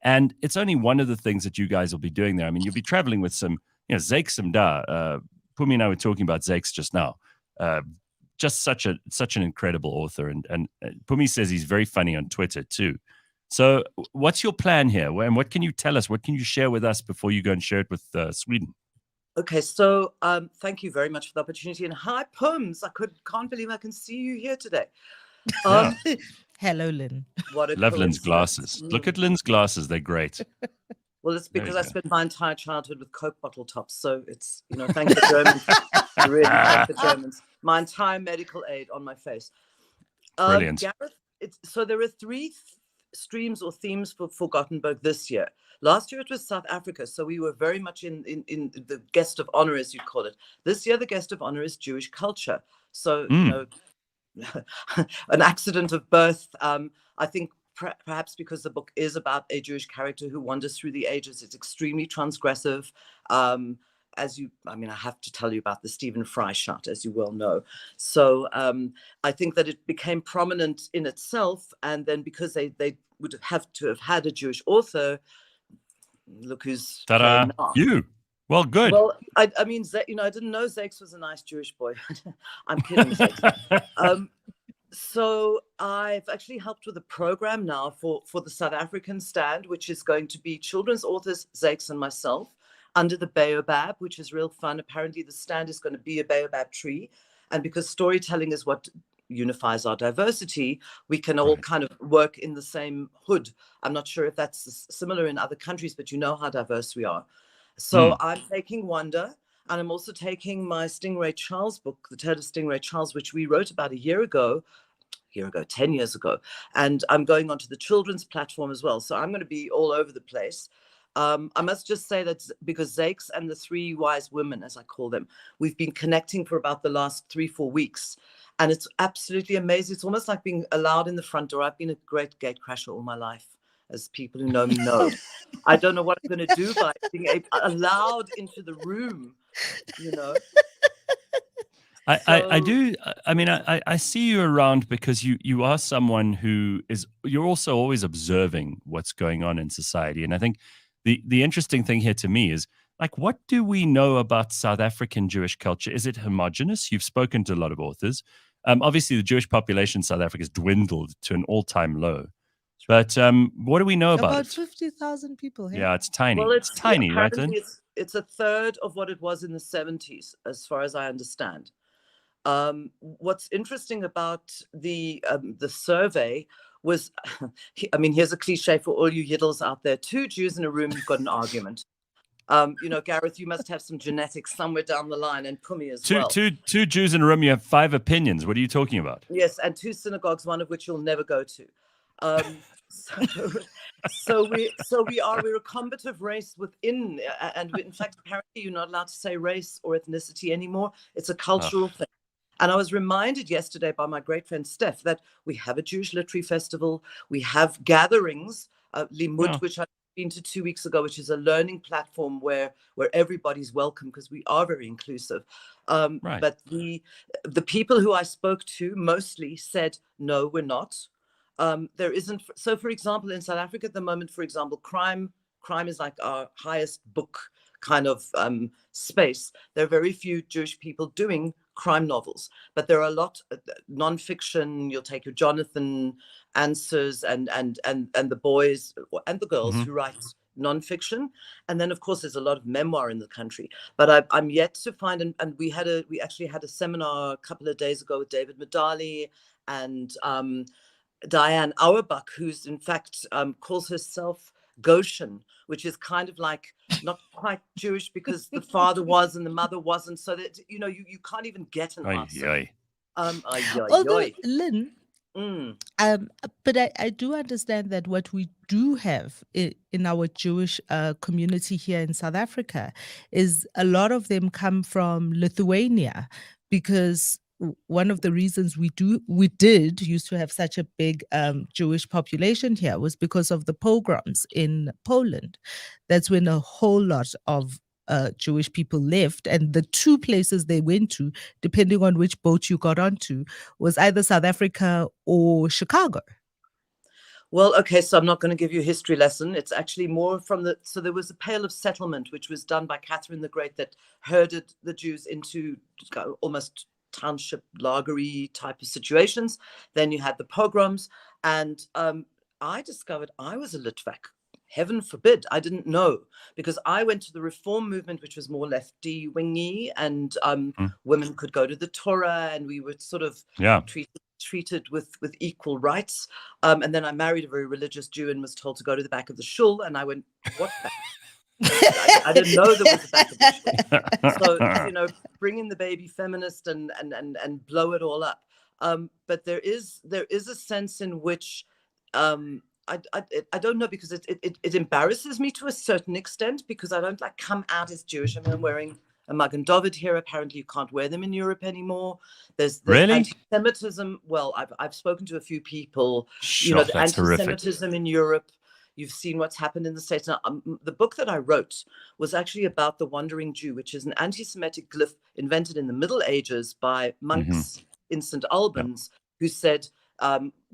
and it's only one of the things that you guys will be doing there. I mean, you'll be traveling with some, Zeksimda. Pumi and I were talking about Zakes just now. Just such an incredible author, and Pumi says he's very funny on Twitter too. So, what's your plan here? And what can you tell us? What can you share with us before you go and share it with Sweden? Okay, so thank you very much for the opportunity, and hi, Pums. Can't believe I can see you here today. Hello, Lynn. Love Lynn's glasses. Look at Lynn's glasses; they're great. Well, it's because I spent my entire childhood with Coke bottle tops. So it's, thank the Germans. Really thank the Germans. My entire medical aid on my face. Brilliant. Gareth, so there are 3 streams or themes for Gothenburg this year. Last year it was South Africa. So we were very much in the guest of honor, as you call it. This year, the guest of honor is Jewish culture. So, an accident of birth, I think, perhaps because the book is about a Jewish character who wanders through the ages. It's extremely transgressive. I have to tell you about the Stephen Fry shot, as you well know. So I think that it became prominent in itself. And then because they would have to have had a Jewish author, look who's now. You. Well, good. Well, I didn't know Zakes was a nice Jewish boy. I'm kidding, Zakes. So I've actually helped with a program now for the South African stand, which is going to be children's authors, Zakes and myself, under the baobab, which is real fun. Apparently the stand is going to be a baobab tree. And because storytelling is what unifies our diversity, we can all kind of work in the same hood. I'm not sure if that's similar in other countries, but you know how diverse we are. So I'm taking Wonder. And I'm also taking my Stingray Charles book, The Tale of Stingray Charles, which we wrote about 10 years ago. And I'm going onto the children's platform as well. So I'm going to be all over the place. I must just say that because Zakes and the 3 wise women, as I call them, we've been connecting for about the last 3-4 weeks. And it's absolutely amazing. It's almost like being allowed in the front door. I've been a great gate crasher all my life, as people who know me know. I don't know what I'm going to do by being allowed into the room, I do. I mean, I see you around because you are someone who you're also always observing what's going on in society. And I think the interesting thing here to me is, like, what do we know about South African Jewish culture? Is it homogenous? You've spoken to a lot of authors. Obviously, the Jewish population in South Africa has dwindled to an all-time low. But what do we know about it? 50,000 people here. Yeah, it's tiny. Well, it's tiny, right? Then? It's a third of what it was in the 70s, as far as I understand. What's interesting about the survey was, here's a cliche for all you yiddles out there. 2 Jews in a room, you've got an argument. Gareth, you must have some genetics somewhere down the line, and Pumi as well. Two Jews in a room, you have 5 opinions. What are you talking about? Yes, and 2 synagogues, one of which you'll never go to. We're a combative race within, and in fact, apparently you're not allowed to say race or ethnicity anymore. It's a cultural thing. And I was reminded yesterday by my great friend Steph that we have a Jewish literary festival. We have gatherings, Limud, which been to 2 weeks ago, which is a learning platform where everybody's welcome because we are very inclusive. Right. But the people who I spoke to mostly said, no, we're not. There isn't. So, for example, in South Africa at the moment, for example, crime is like our highest book kind of space. There are very few Jewish people doing crime novels, but there are a lot non-fiction. You'll take your Jonathan Answers and the boys and the girls who write non-fiction, and then of course there's a lot of memoir in the country. But I'm yet to find, and we actually had a seminar a couple of days ago with David Medali and Diane Auerbach, who's in fact calls herself Goshen, which is kind of like not quite Jewish because the father was and the mother wasn't, so that you can't even get an answer. Although, Lynn, but I do understand that what we do have in our Jewish community here in South Africa is a lot of them come from Lithuania, because one of the reasons we did used to have such a big Jewish population here was because of the pogroms in Poland. That's when a whole lot of Jewish people left, and the two places they went to, depending on which boat you got onto, was either South Africa or Chicago. Well, okay, so I'm not going to give you a history lesson. It's actually more from so there was a Pale of Settlement, which was done by Catherine the Great, that herded the Jews into almost township lagery type of situations. Then you had the pogroms, and I discovered I was a Litvak. Heaven forbid, I didn't know, because I went to the reform movement, which was more lefty wingy, and women could go to the Torah, and we were sort of treated with equal rights. And then I married a very religious Jew and was told to go to the back of the shul, and I went, what back? I didn't know there was a back of the shul. So, bring in the baby feminist and blow it all up. But there is a sense in which I don't know, because it embarrasses me to a certain extent, because I don't come out as Jewish. I mean, I'm wearing a Magen David here. Apparently you can't wear them in Europe anymore. There's really anti-Semitism. Well, I've spoken to a few people. The anti-Semitism in Europe. You've seen what's happened in the States. Now, the book that I wrote was actually about the Wandering Jew, which is an anti-Semitic glyph invented in the Middle Ages by monks in St. Albans, who said,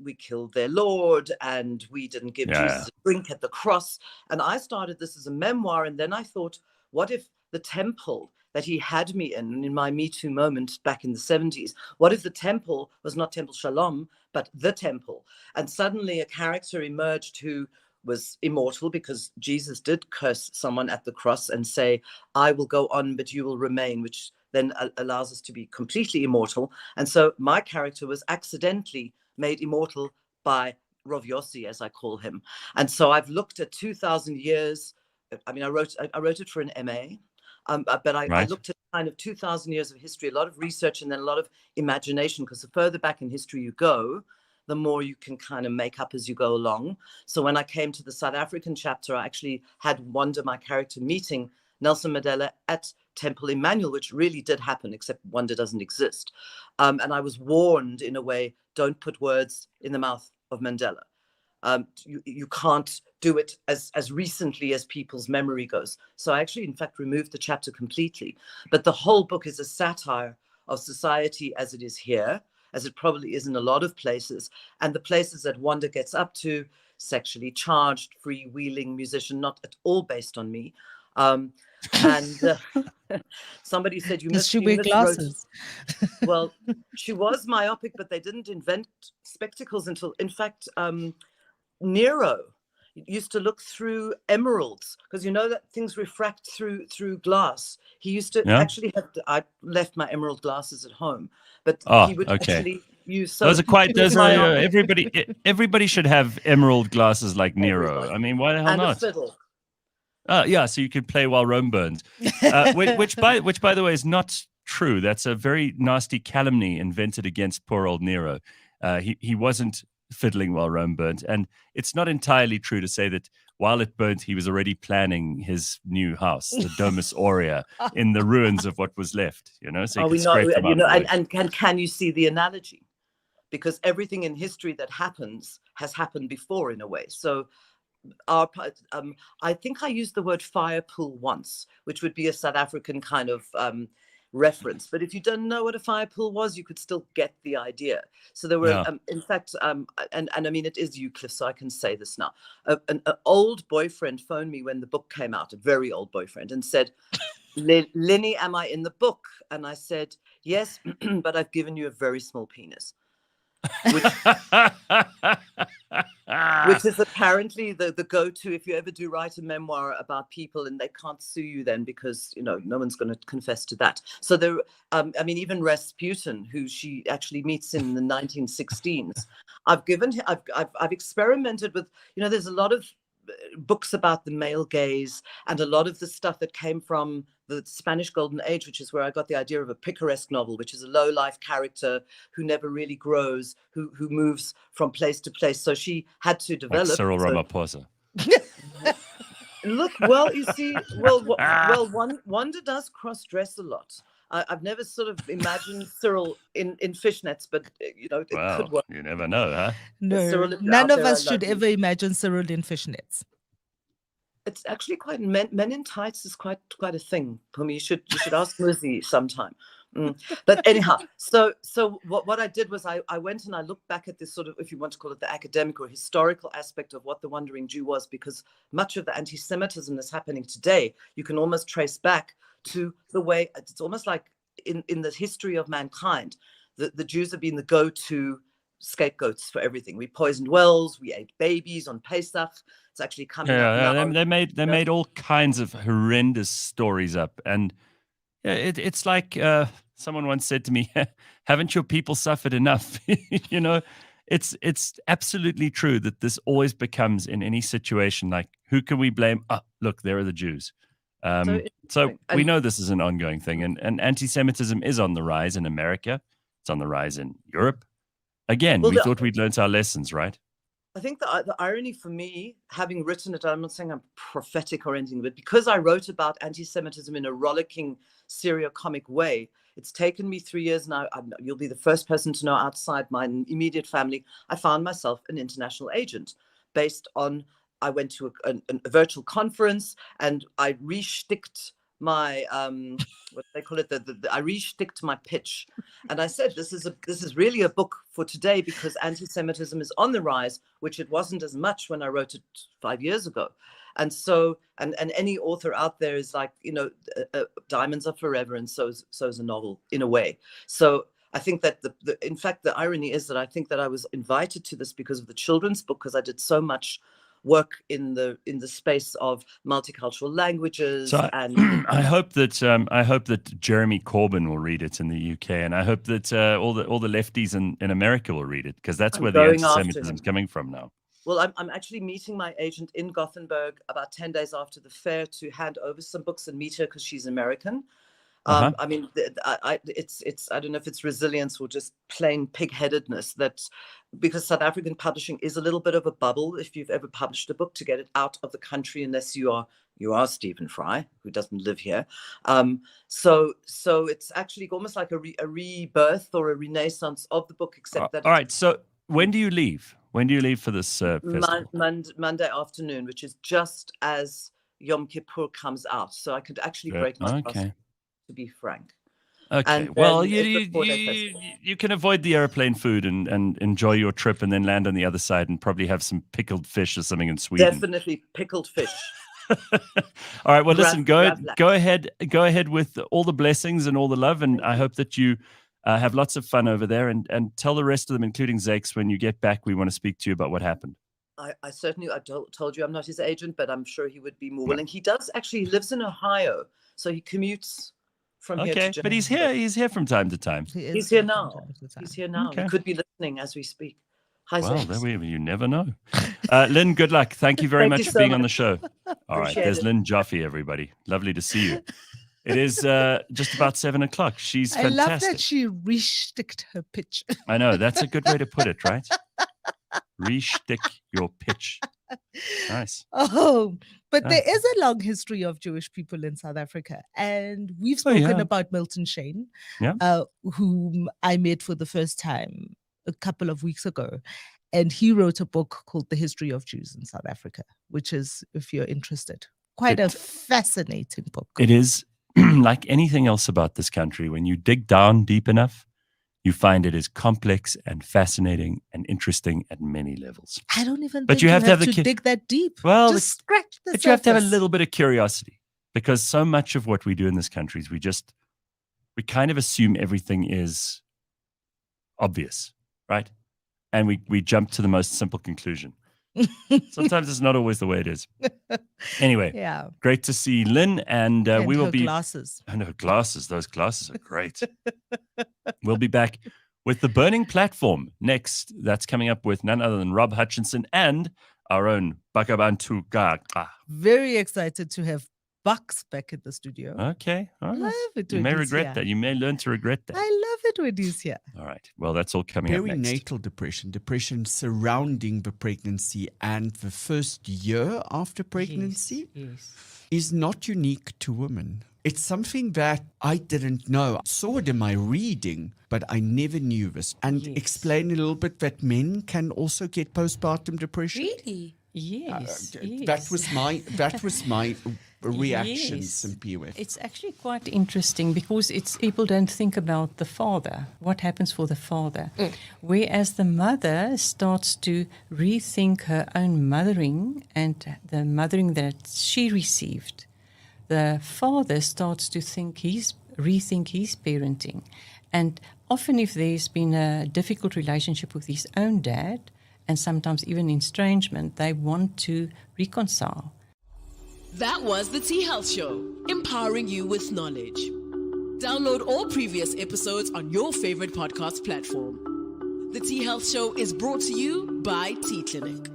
we killed their Lord and we didn't give Jesus a drink at the cross. And I started this as a memoir. And then I thought, what if the temple that he had me in my Me Too moment back in the 70s, what if the temple was not Temple Shalom, but the temple? And suddenly a character emerged who was immortal, because Jesus did curse someone at the cross and say, I will go on, but you will remain, which then allows us to be completely immortal. And so my character was accidentally made immortal by Rov Yossi, as I call him. And so I've looked at 2,000 years. I mean, I wrote it for an MA, but I looked at kind of 2,000 years of history, a lot of research, and then a lot of imagination, because the further back in history you go, the more you can kind of make up as you go along. So when I came to the South African chapter, I actually had Wanda, my character, meeting Nelson Mandela at Temple Emmanuel, which really did happen, except Wanda doesn't exist. And I was warned in a way, don't put words in the mouth of Mandela. You can't do it as recently as people's memory goes. So I actually, in fact, removed the chapter completely. But the whole book is a satire of society as it is here, as it probably is in a lot of places. And the places that Wanda gets up to, sexually charged, freewheeling musician, not at all based on me. And somebody said, does she wear glasses? Well, she was myopic, but they didn't invent spectacles until, in fact, Nero used to look through emeralds, because you know that things refract through glass. He used to actually have I left my emerald glasses at home, but he would actually use those are quite everybody should have emerald glasses like Nero. I mean, why the hell and not? A fiddle. So you could play while Rome burned, which by the way is not true. That's a very nasty calumny invented against poor old Nero. He wasn't fiddling while Rome burnt, and it's not entirely true to say that while it burnt he was already planning his new house, the Domus Aurea, in the ruins of what was left. So can you see the analogy? Because everything in history that happens has happened before in a way. So I think I used the word fire pool once, which would be a South African kind of reference. But if you don't know what a fire pool was, you could still get the idea. So there were, in fact, and I mean, it is Euclid, so I can say this now. An old boyfriend phoned me when the book came out, a very old boyfriend, and said, Lenny, am I in the book? And I said, yes, but I've given you a very small penis. Which is apparently the go-to if you ever do write a memoir about people and they can't sue you then because, you know, no one's going to confess to that. So there, I mean, even Rasputin, who she actually meets in the 1916s, I've experimented with, you know, there's a lot of books about the male gaze and a lot of the stuff that came from the Spanish Golden Age, which is where I got the idea of a picaresque novel, which is a low-life character who never really grows, who moves from place to place. So she had to develop. Like Cyril Ramaphosa. Look, well, you see, well, Wanda does cross-dress a lot. I've never sort of imagined Cyril in fishnets, but you know, it could work. You never know, huh? No, none of us should ever imagine Cyril in fishnets. It's actually quite men in tights is quite a thing for me. You should ask Lizzie sometime. But anyhow, so what I did was I went and I looked back at this sort of, if you want to call it the academic or historical aspect of what the Wandering Jew was, because much of the anti-Semitism that's happening today, you can almost trace back to the way it's almost like in the history of mankind, the Jews have been the go-to scapegoats for everything. We poisoned wells, we ate babies on Pesach. It's actually coming up now. They made all kinds of horrendous stories up, and it's like someone once said to me, "Haven't your people suffered enough?" You know, it's absolutely true that this always becomes in any situation like, who can we blame? Oh, look, there are the Jews. So we know this is an ongoing thing, and anti-Semitism is on the rise in America. It's on the rise in Europe. Again, we thought we'd learned our lessons, right? I think the irony for me, having written it, I'm not saying I'm prophetic or anything, but because I wrote about anti-Semitism in a rollicking serio-comic way, it's taken me 3 years now. You'll be the first person to know outside my immediate family. I found myself an international agent based on, I went to a virtual conference and I re-sticked my what they call it, I re-sticked my pitch, and I said this is really a book for today because anti-Semitism is on the rise, which it wasn't as much when I wrote it 5 years ago. And so and any author out there is like, you know, diamonds are forever, and so is a novel in a way. So I think that in fact the irony is that I think that I was invited to this because of the children's book, because I did so much work in the space of multicultural languages. So and I hope that Jeremy Corbyn will read it in the UK, and I hope that all the lefties in America will read it, because that's where the anti-Semitism is coming from now. Well, I'm actually meeting my agent in Gothenburg about 10 days after the fair to hand over some books and meet her because she's American. I mean, it's I don't know if it's resilience or just plain pig-headedness, that because South African publishing is a little bit of a bubble. If you've ever published a book, to get it out of the country, unless you are Stephen Fry, who doesn't live here. So it's actually almost like a rebirth or a renaissance of the book, except that. All right. So when do you leave? When do you leave for this festival? Monday afternoon, which is just as Yom Kippur comes out. So I could actually break my fast, to be frank. Okay. Well, you can avoid the airplane food and enjoy your trip, and then land on the other side and probably have some pickled fish or something in Sweden. Definitely pickled fish. All right. Well, listen, go ahead with all the blessings and all the love, and I hope that you have lots of fun over there, and tell the rest of them, including Zakes, when you get back, we want to speak to you about what happened. I certainly, I told you I'm not his agent, but I'm sure he would be more willing. He lives in Ohio, so he commutes from here to Johannesburg. But he's here from time to time. He's here now. He's here now. He could be listening as we speak. Hi, you never know. Lynn, good luck. Thank you very much for being on the show. All right, there's Lynn Joffy, everybody. Lovely to see you. It is just about 7 o'clock. She's fantastic. I love that she re-sticked her pitch. I know. That's a good way to put it, right? Re-stick your pitch. Nice. Oh, but there is a long history of Jewish people in South Africa. And we've spoken about Milton Shane, whom I met for the first time a couple of weeks ago. And he wrote a book called The History of Jews in South Africa, which is, if you're interested, quite a fascinating book. It is like anything else about this country. When you dig down deep enough, you find it is complex and fascinating and interesting at many levels. I don't even but think you have to dig that deep. Well, just scratch the surface. But you have to have a little bit of curiosity, because so much of what we do in this country is we kind of assume everything is obvious, right? And we jump to the most simple conclusion. Sometimes it's not always the way it is. Anyway, yeah, great to see Lynn, and we will be glasses. I know glasses. Those glasses are great. We'll be back with the Burning Platform next. That's coming up with none other than Rob Hutchinson and our own Bakh'abantu Gaga. Very excited to have Bucks back in the studio. Okay, all right. Love it. You may regret that. You may learn to regret that. I love it when he's here. All right. Well, that's all coming up next. Perinatal depression surrounding the pregnancy and the first year after pregnancy is not unique to women. It's something that I didn't know. I saw it in my reading, but I never knew this. And explain a little bit that men can also get postpartum depression. Really? Yes. That was my reactions in POF. It's actually quite interesting because people don't think about the father, what happens for the father. Whereas the mother starts to rethink her own mothering and the mothering that she received. The father starts to rethink his parenting. And often if there's been a difficult relationship with his own dad, and sometimes even estrangement, they want to reconcile. That was the Tea Health Show, empowering you with knowledge. Download all previous episodes on your favorite podcast platform. The Tea Health Show is brought to you by Tea Clinic.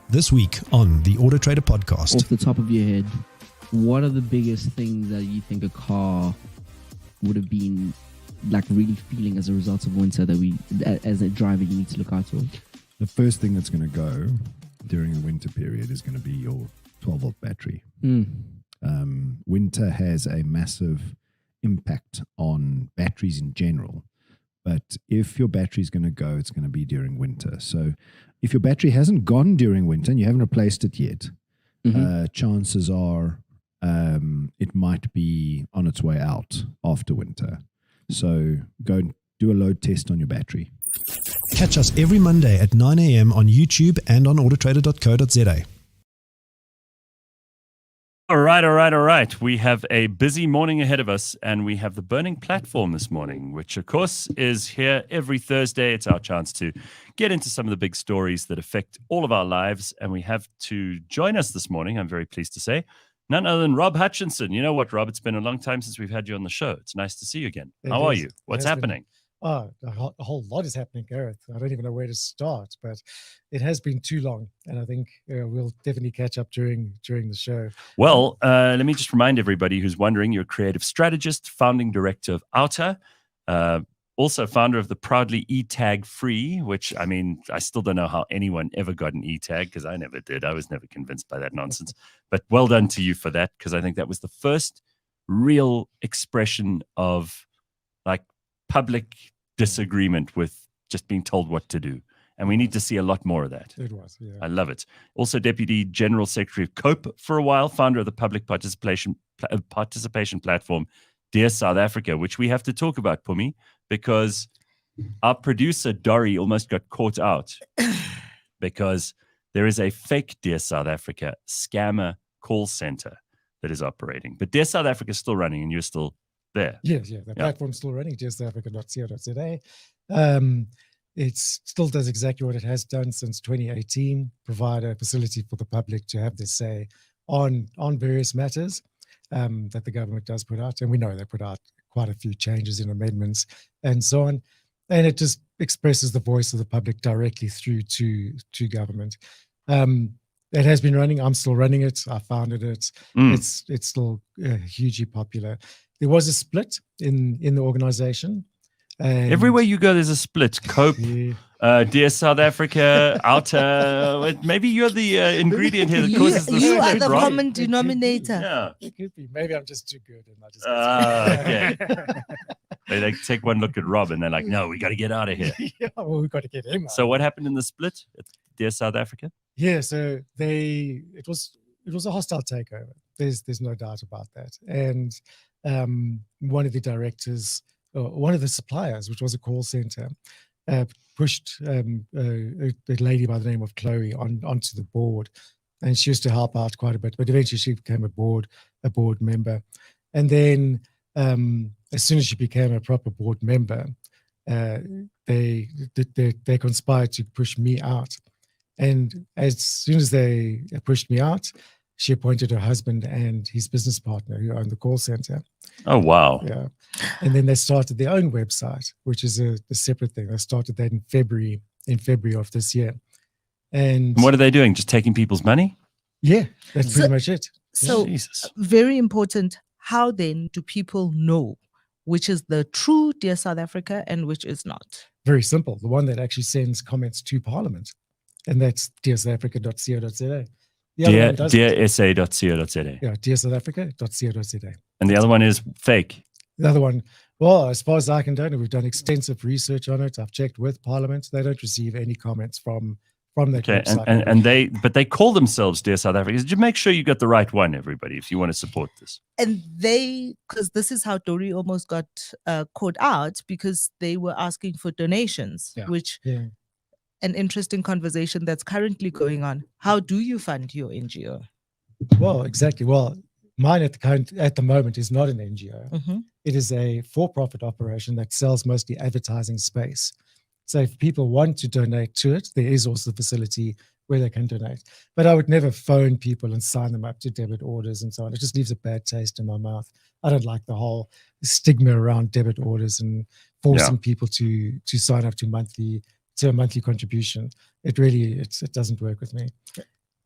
This week on the Auto Trader podcast. Off the top of your head, what are the biggest things that you think a car would have been like really feeling as a result of winter that as a driver you need to look out for? The first thing that's going to go during the winter period is going to be your 12-volt battery. Winter has a massive impact on batteries in general. But if your battery is going to go, it's going to be during winter. So if your battery hasn't gone during winter and you haven't replaced it yet, chances are it might be on its way out after winter. So go and do a load test on your battery. Catch us every Monday at 9 a.m. on YouTube and on autotrader.co.za. All right. We have a busy morning ahead of us, and we have the Burning Platform this morning, which, of course, is here every Thursday. It's our chance to get into some of the big stories that affect all of our lives, and we have to join us this morning, I'm very pleased to say, none other than Rob Hutchinson. You know what, Rob? It's been a long time since we've had you on the show. It's nice to see you again. How are you? What's happening? A whole lot is happening, Gareth. I don't even know where to start, but it has been too long, and I think we'll definitely catch up during the show. Well, let me just remind everybody who's wondering, you're a creative strategist, founding director of Outa, also founder of the proudly e-tag free, which, I mean, I still don't know how anyone ever got an e-tag, because I never did. I was never convinced by that nonsense. But well done to you for that, because I think that was the first real expression of like public disagreement with just being told what to do. And we need to see a lot more of that. It was, yeah. I love it. Also, Deputy General Secretary of COPE for a while, founder of the public participation platform, Dear South Africa, which we have to talk about, Pumi, because our producer, Dori, almost got caught out because there is a fake Dear South Africa scammer call center that is operating. But Dear South Africa is still running and you're still there. Yes, yeah. The platform's still running, dearsouthafrica.co.za. It still does exactly what it has done since 2018, provide a facility for the public to have their say on various matters that the government does put out. And we know they put out quite a few changes and amendments and so on. And it just expresses the voice of the public directly through to government. It has been running. I'm still running it. I founded it. It's still hugely popular. There was a split in the organization. Everywhere you go, there's a split. COPE, Dear South Africa, Outa. Maybe you're the ingredient here that causes the split. You are the right? common denominator. Yeah. It could be. Maybe I'm just too good. And I just Okay. They take one look at Rob and they're like, no, we got to get out of here. Yeah, well, we've got to get him out. So what happened in the split at Dear South Africa? Yeah, so it was a hostile takeover. There's no doubt about that. And one of the directors, one of the suppliers, which was a call center, pushed a lady by the name of Chloe onto the board, and she used to help out quite a bit. But eventually, she became a board member, and then as soon as she became a proper board member, they conspired to push me out. And as soon as they pushed me out, she appointed her husband and his business partner who owned the call center. Oh, wow. Yeah. And then they started their own website, which is a separate thing. They started that in February of this year. And what are they doing? Just taking people's money? Yeah, that's pretty much it. So Jesus. Very important. How then do people know which is the true Dear South Africa and which is not? Very simple. The one that actually sends comments to Parliament. And that's dearsouthafrica.co.za. Dearsa.co.za. Yeah, dearsouthafrica.co.za. And the other one is fake. The other one, well, as far as I can know, we've done extensive research on it. I've checked with Parliament. They don't receive any comments from that website. But they call themselves Dear South Africa. Did you make sure you got the right one, everybody, if you want to support this? And because this is how Dori almost got caught out, because they were asking for donations, which an interesting conversation that's currently going on. How do you fund your NGO? Well, exactly. Well, mine at the moment is not an NGO. Mm-hmm. It is a for-profit operation that sells mostly advertising space. So if people want to donate to it, there is also a facility where they can donate. But I would never phone people and sign them up to debit orders and so on. It just leaves a bad taste in my mouth. I don't like the whole stigma around debit orders and forcing people to sign up to a monthly contribution. It doesn't work with me.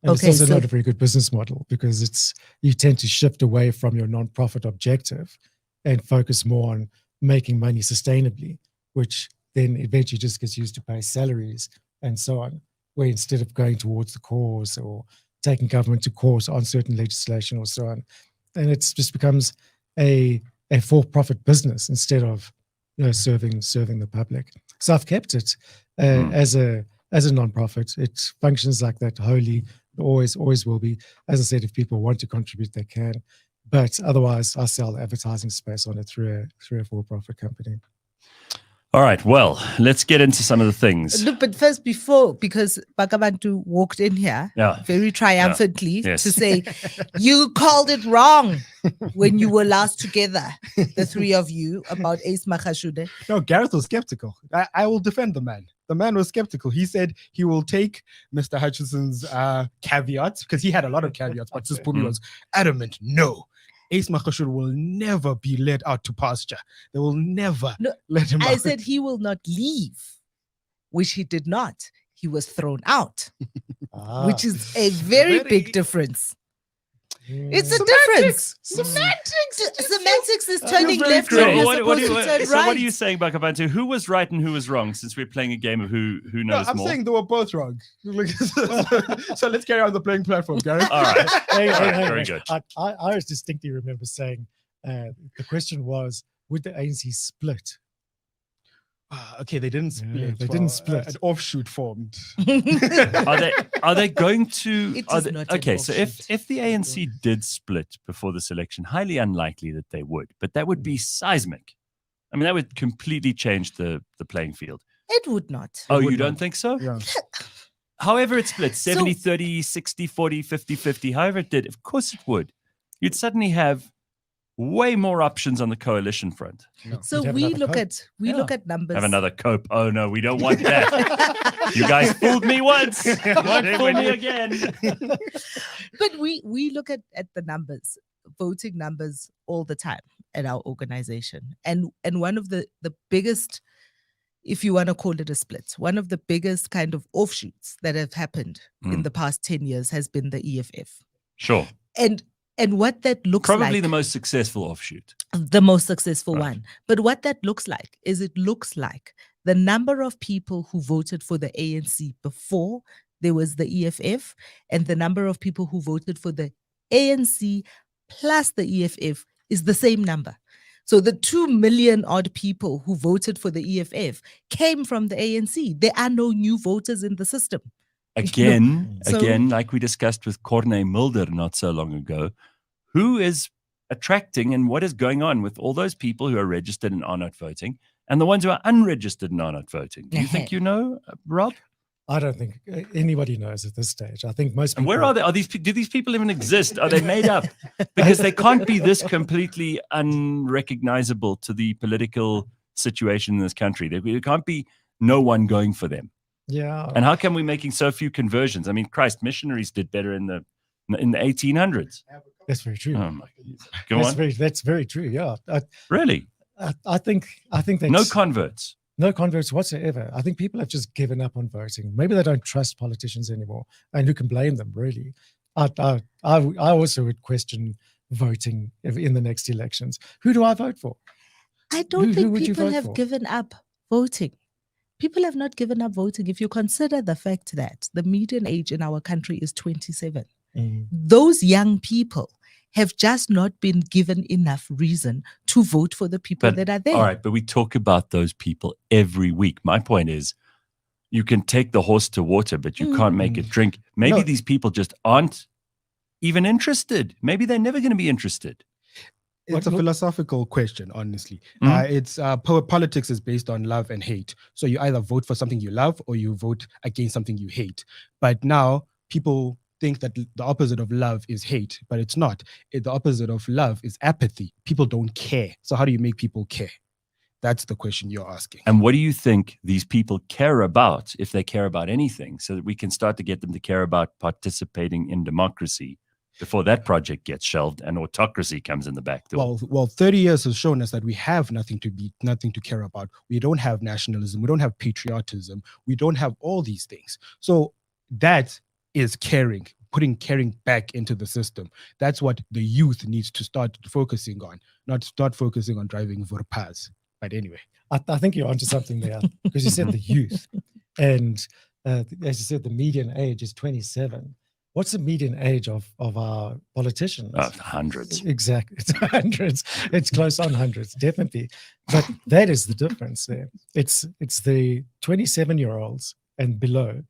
And it's also not a very good business model, because you tend to shift away from your non-profit objective and focus more on making money sustainably, which then eventually just gets used to pay salaries and so on, where instead of going towards the cause or taking government to court on certain legislation or so on, and it just becomes a for-profit business instead of serving the public. So I've kept it as a non-profit. It functions like that wholly. It always will be. As I said, if people want to contribute, they can. But otherwise, I sell advertising space on it through a for-profit company. All right. Well, let's get into some of the things. No, but first, because Bakh'abantu walked in here very triumphantly to say, you called it wrong when you were last together, the three of you, about Ace Makhashude. No, Gareth was skeptical. I will defend the man. The man was skeptical. He said he will take Mr. Hutchinson's caveats, because he had a lot of caveats, but Sis Pumi was adamant, no. Ace Makhashude will never be led out to pasture. They will never let him out. I said he will not leave, which he did not. He was thrown out, which is a very big difference. It's a difference. Semantics is turning left when you're supposed to turn right. So what are you saying, Bakh'abantu? Who was right and who was wrong, since we're playing a game of who knows more? I'm saying they were both wrong. So let's carry on the playing platform, Gareth. All right. Very good. I distinctly remember saying the question was, would the ANC split? Okay, they didn't split. they didn't split. An offshoot formed. Are they going to? It is not an okay, so offshoot. if the ANC did split before this election, highly unlikely that they would, but that would be seismic. I mean, that would completely change the playing field. It would not. Oh, you don't think so? Yeah. However it split, 70-30, 60-40, 50-50, however it did, of course it would. You'd suddenly have way more options on the coalition front. So have we another look cope. at look at numbers. Have another cope. Oh, no, we don't want that. You guys fooled me once. You won't fool me again. But we look at the numbers, voting numbers all the time at our organization. And one of the biggest, if you want to call it a split, one of the biggest kind of offshoots that have happened in the past 10 years has been the EFF. Sure. And what that looks Probably like, the most successful offshoot. the most successful Right. one. But what that looks like is it looks like the number of people who voted for the ANC before there was the EFF and the number of people who voted for the ANC plus the EFF is the same number. So the 2 million odd people who voted for the EFF came from the ANC. There are no new voters in the system. Again, So- like we discussed with Corne Mulder not so long ago, who is attracting and what is going on with all those people who are registered and are not voting and the ones who are unregistered and are not voting? Do you think you know, Rob? I don't think anybody knows at this stage. I think most And people. where are they? Do these people even exist? Are they made up? Because they can't be this completely unrecognizable to the political situation in this country. There can't be no one going for them. Yeah. And how come we're making so few conversions? I mean, Christ, missionaries did better in the 1800s. That's very true. Oh my goodness. Go on. That's very true. Yeah. Really? I think that's No converts. no converts whatsoever. I think people have just given up on voting. Maybe they don't trust politicians anymore, and who can blame them? Really, I also would question voting in the next elections. Who do I vote for? I don't Who think would you people vote have for? given up voting. People have not given up voting. If you consider the fact that the median age in our country is 27, those young people have just not been given enough reason to vote for the people that are there. All right, but we talk about those people every week. My point is, you can take the horse to water, but you can't make it drink. Maybe No. these people just aren't even interested. Maybe they're never going to be interested. It's a philosophical question, honestly. Mhm. Politics is based on love and hate. So you either vote for something you love or you vote against something you hate. But now people think that the opposite of love is hate, but it's not. The opposite of love is apathy. People don't care. So how do you make people care? That's the question you're asking. And what do you think these people care about, if they care about anything, so that we can start to get them to care about participating in democracy before that project gets shelved and autocracy comes in the back door? Well, 30 years has shown us that we have nothing to care about. We don't have nationalism. We don't have patriotism. We don't have all these things. So that is caring, putting caring back into the system. That's what the youth needs to start focusing on, not start focusing on driving Vorpas. But anyway. I think you're onto something there because you said the youth, and as you said, the median age is 27. What's the median age of our politicians? Hundreds. Exactly. It's hundreds. It's close on hundreds, definitely. But that is the difference there. It's the 27-year-olds and below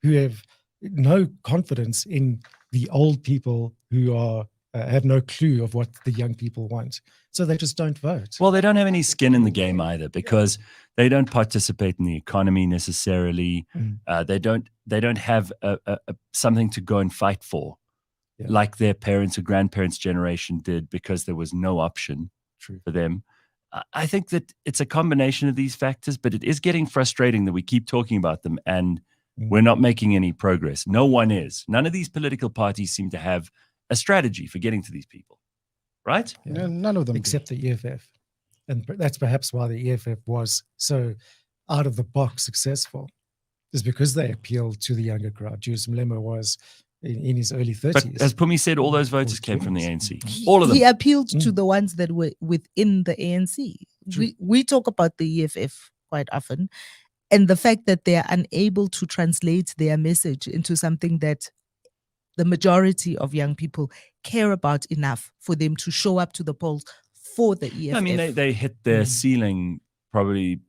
who have no confidence in the old people who are have no clue of what the young people want. So they just don't vote. Well, they don't have any skin in the game either, because they don't participate in the economy necessarily. They don't have something to go and fight for, like their parents or grandparents' generation did, because there was no option for them. I think that it's a combination of these factors, but it is getting frustrating that we keep talking about them and we're not making any progress. No one is. None of these political parties seem to have a strategy for getting to these people, right? Yeah, none of them except the EFF. And that's perhaps why the EFF was so out of the box successful, is because they appealed to the younger crowd. Julius Malema was in his early 30s. But as Pumi said, all those voters came from the ANC. All of them. He appealed to the ones that were within the ANC. We talk about the EFF quite often, and the fact that they are unable to translate their message into something that the majority of young people care about enough for them to show up to the polls for the EFF. I mean, they hit their ceiling probably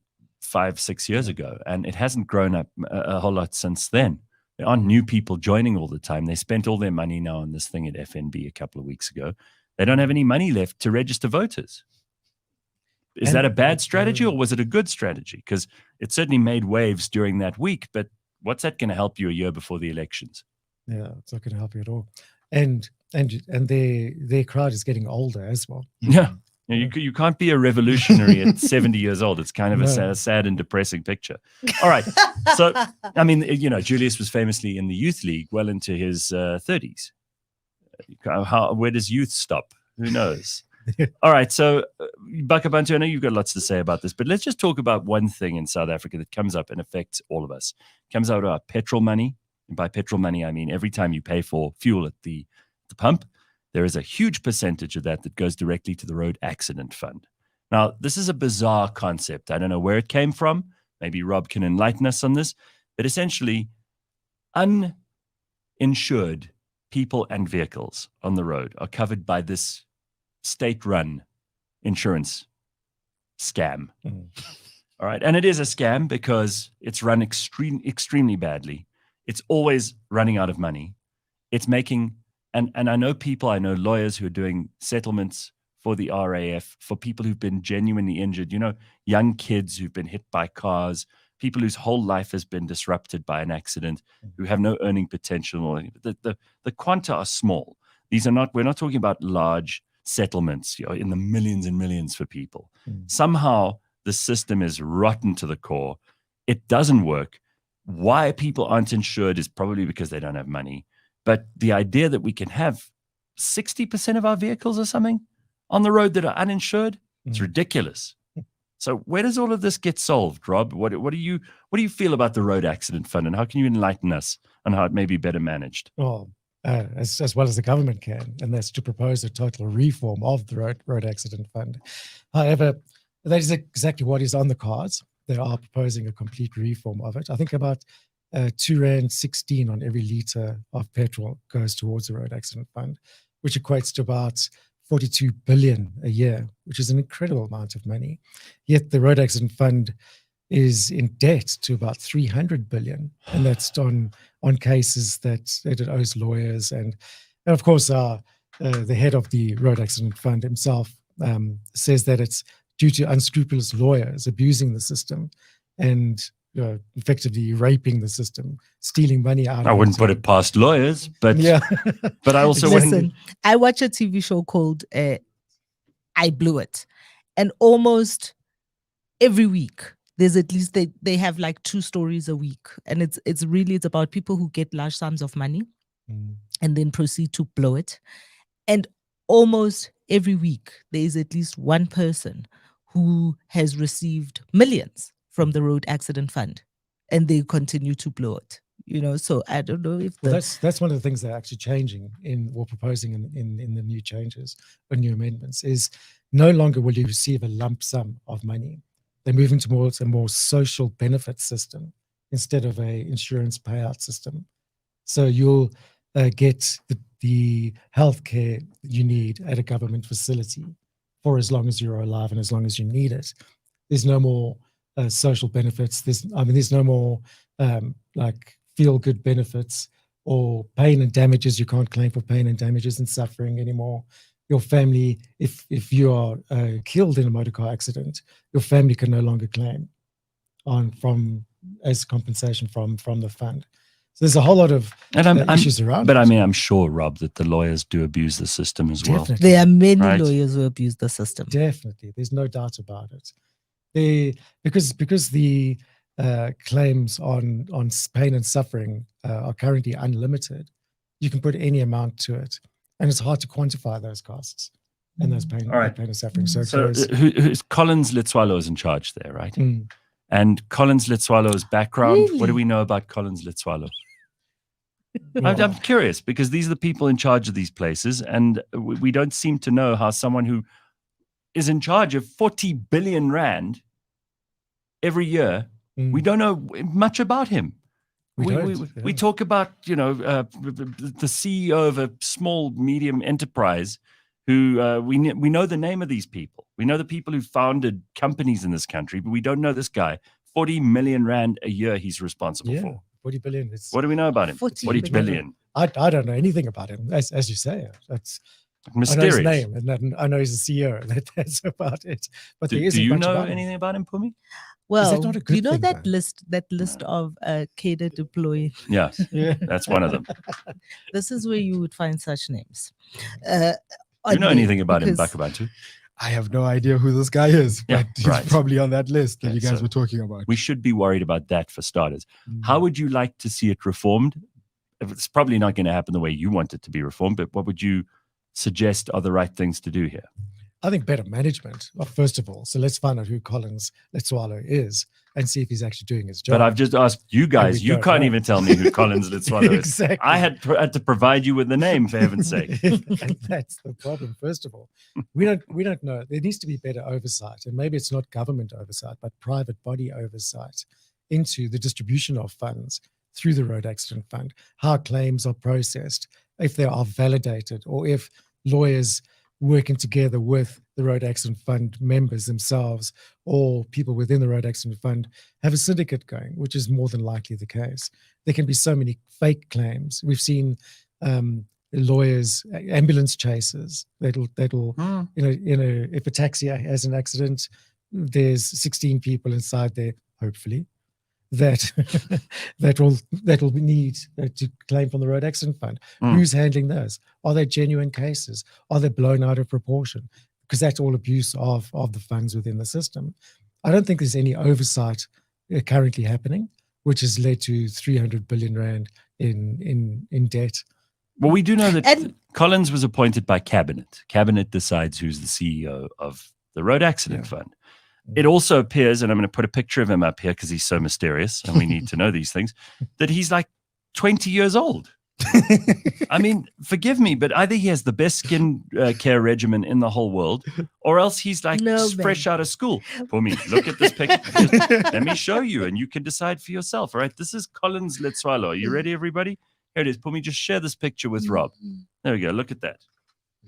5-6 years ago, and it hasn't grown up a whole lot since then. There aren't new people joining all the time. They spent all their money now on this thing at FNB a couple of weeks ago. They don't have any money left to register voters. Is that a bad strategy, or was it a good strategy? Because it certainly made waves during that week, but what's that going to help you a year before the elections? Yeah, it's not going to help you at all. And their crowd is getting older as well. Yeah. You can't be a revolutionary at 70 years old. It's kind of a sad and depressing picture. All right. So, I mean, Julius was famously in the youth league well into his 30s. Where does youth stop? Who knows? All right. So, Bakh'abantu, I know you've got lots to say about this, but let's just talk about one thing in South Africa that comes up and affects all of us. It comes out of our petrol money. And by petrol money, I mean every time you pay for fuel at the pump, there is a huge percentage of that goes directly to the road accident fund. Now, this is a bizarre concept. I don't know where it came from. Maybe Rob can enlighten us on this. But essentially, uninsured people and vehicles on the road are covered by this state-run insurance scam. All right. And it is a scam because it's run extremely badly. It's always running out of money. It's making... And I know lawyers who are doing settlements for the RAF, for people who've been genuinely injured, young kids who've been hit by cars, people whose whole life has been disrupted by an accident, who have no earning potential. The quanta are small. We're not talking about large settlements, in the millions and millions for people. Somehow the system is rotten to the core. It doesn't work. Why people aren't insured is probably because they don't have money. But the idea that we can have 60% of our vehicles or something on the road that are uninsured, it's ridiculous. So where does all of this get solved, Rob? What do you feel about the road accident fund, and how can you enlighten us on how it may be better managed? Well, as well as the government can, and that's to propose a total reform of the road accident fund. However, that is exactly what is on the cards. They are proposing a complete reform of it. I think about R2.16 on every litre of petrol goes towards the road accident fund, which equates to about 42 billion a year, which is an incredible amount of money. Yet the road accident fund is in debt to about 300 billion, and that's on cases that it owes lawyers. And of course, the head of the road accident fund himself says that it's due to unscrupulous lawyers abusing the system and effectively raping the system, stealing money out. I wouldn't put it past lawyers, but yeah. But I also listen. I watch a TV show called I Blew It, and almost every week there's at least they have like 2 stories a week, and it's about people who get large sums of money and then proceed to blow it, and almost every week there is at least one person who has received millions from the road accident fund, and they continue to blow it. So I don't know if that's one of the things they're actually changing proposing in the new changes or new amendments is no longer will you receive a lump sum of money. They're moving towards a more social benefit system instead of a insurance payout system. So you'll get the healthcare you need at a government facility for as long as you're alive and as long as you need it. There's no more social benefits. There's no more like feel-good benefits or pain and damages. You can't claim for pain and damages and suffering anymore. Your family, if you are killed in a motor car accident, your family can no longer claim as compensation from the fund. So there's a whole lot of issues around. But I'm sure, Rob, that the lawyers do abuse the system as well. There are many lawyers who abuse the system. Definitely, there's no doubt about it. Because the claims on pain and suffering are currently unlimited, you can put any amount to it, and it's hard to quantify those costs and those pain and suffering. So who's Collins Letswalo is in charge there, right? And Collins Letswalo's background. Really? What do we know about Collins Letswalo? I'm curious because these are the people in charge of these places, and we don't seem to know how someone who is in charge of 40 billion rand every year, we don't know much about him. We talk about, the CEO of a small, medium enterprise who we know the name of these people. We know the people who founded companies in this country, but we don't know this guy. 40 million rand a year he's responsible for. 40 billion. What do we know about him? 40 billion. I don't know anything about him, as you say. That's mysterious. I know his name, and I know he's a CEO. That's about it. But do you know anything about him, Pumi? Well, not a good you know thing, that though? list of Cadre deploy. Yeah, Yeah. that's one of them. This is where you would find such names. Do you know anything about him, because- Bakh'abantu? I have no idea who this guy is, Yeah, but he's right. probably on that list that Okay, you guys so were talking about. We should be worried about that for starters. Mm. How would you like to see it reformed? It's probably not going to happen the way you want it to be reformed, but what would you suggest are the right things to do here? I think better management, first of all. So let's find out who Collins Letswalo is and see if he's actually doing his job. But I've just asked you guys. we You don't can't know. even tell me who Collins Letswalo is. Exactly. I had to provide you with the name, for heaven's sake. And that's the problem. First of all, we don't know. There needs to be better oversight, and maybe it's not government oversight, but private body oversight into the distribution of funds through the Road Accident Fund, how claims are processed, if they are validated, or if lawyers working together with the Road Accident Fund members themselves or people within the Road Accident Fund have a syndicate going, which is more than likely the case. There can be so many fake claims. We've seen lawyers, ambulance chasers that'll if a taxi has an accident, there's 16 people inside there, hopefully, that that will need to claim from the Road Accident Fund. Who's handling those? Are they genuine cases? Are they blown out of proportion? Because that's all abuse of the funds within the system. I don't think there's any oversight currently happening, which has led to 300 billion rand in debt. Well, we do know that And- Collins was appointed by Cabinet. Cabinet decides who's the CEO of the Road Accident Fund. It also appears, and I'm going to put a picture of him up here because he's so mysterious and we need to know these things, that he's like 20 years old. I mean, forgive me, but either he has the best skin care regimen in the whole world, or else he's like No, fresh out of school. For me, look at this picture. Just let me show you, and you can decide for yourself. All right, this is Collins Letswalo. Are you ready, everybody? Here it is. Pumi, just share this picture with Rob. There we go. Look at that.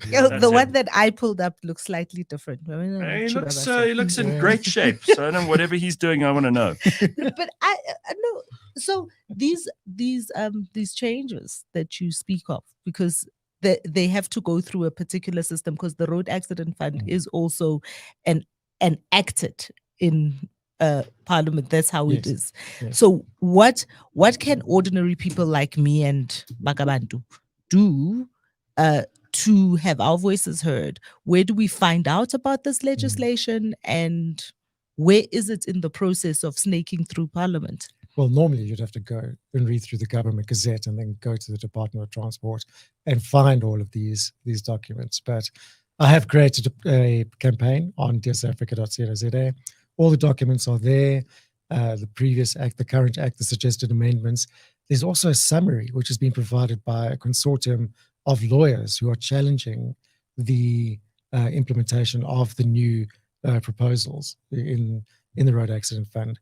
Oh, That's the it. one that I pulled up looks slightly different. He looks in great shape. So I don't know, whatever he's doing, I want to know. But I know. So these changes that you speak of, because they have to go through a particular system, because the Road Accident Fund is also an acted in Parliament. That's how it is. Yes. So what can ordinary people like me and Bakh'abantu do to have our voices heard? Where do we find out about this legislation, and where is it in the process of snaking through Parliament? Well, normally you'd have to go and read through the Government Gazette and then go to the Department of Transport and find all of these documents. But I have created a campaign on dearsouthafrica.co.za. All the documents are there. The previous act, the current act, the suggested amendments. There's also a summary which has been provided by a consortium of lawyers who are challenging the implementation of the new proposals in the Road Accident Fund.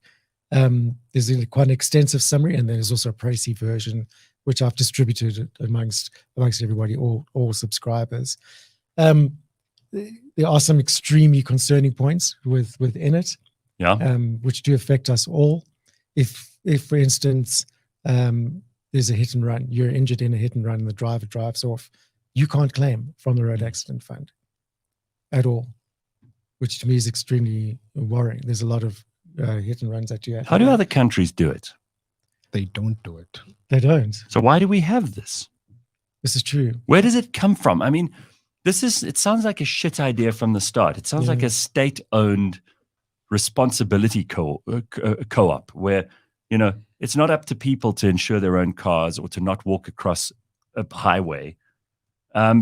There's quite an extensive summary, and there's also a pricey version which I've distributed amongst everybody, all subscribers. There are some extremely concerning points within it, which do affect us all. If for instance, there's a hit and run, you're injured in a hit and run, and the driver drives off, you can't claim from the Road Accident Fund at all, which to me is extremely worrying. There's a lot of hit and runs that you have. How do other countries do it? They don't do it. They don't. So why do we have this? This is true. Where does it come from? I mean, it sounds like a shit idea from the start. It sounds like a state-owned responsibility co-op where, it's not up to people to insure their own cars or to not walk across a highway,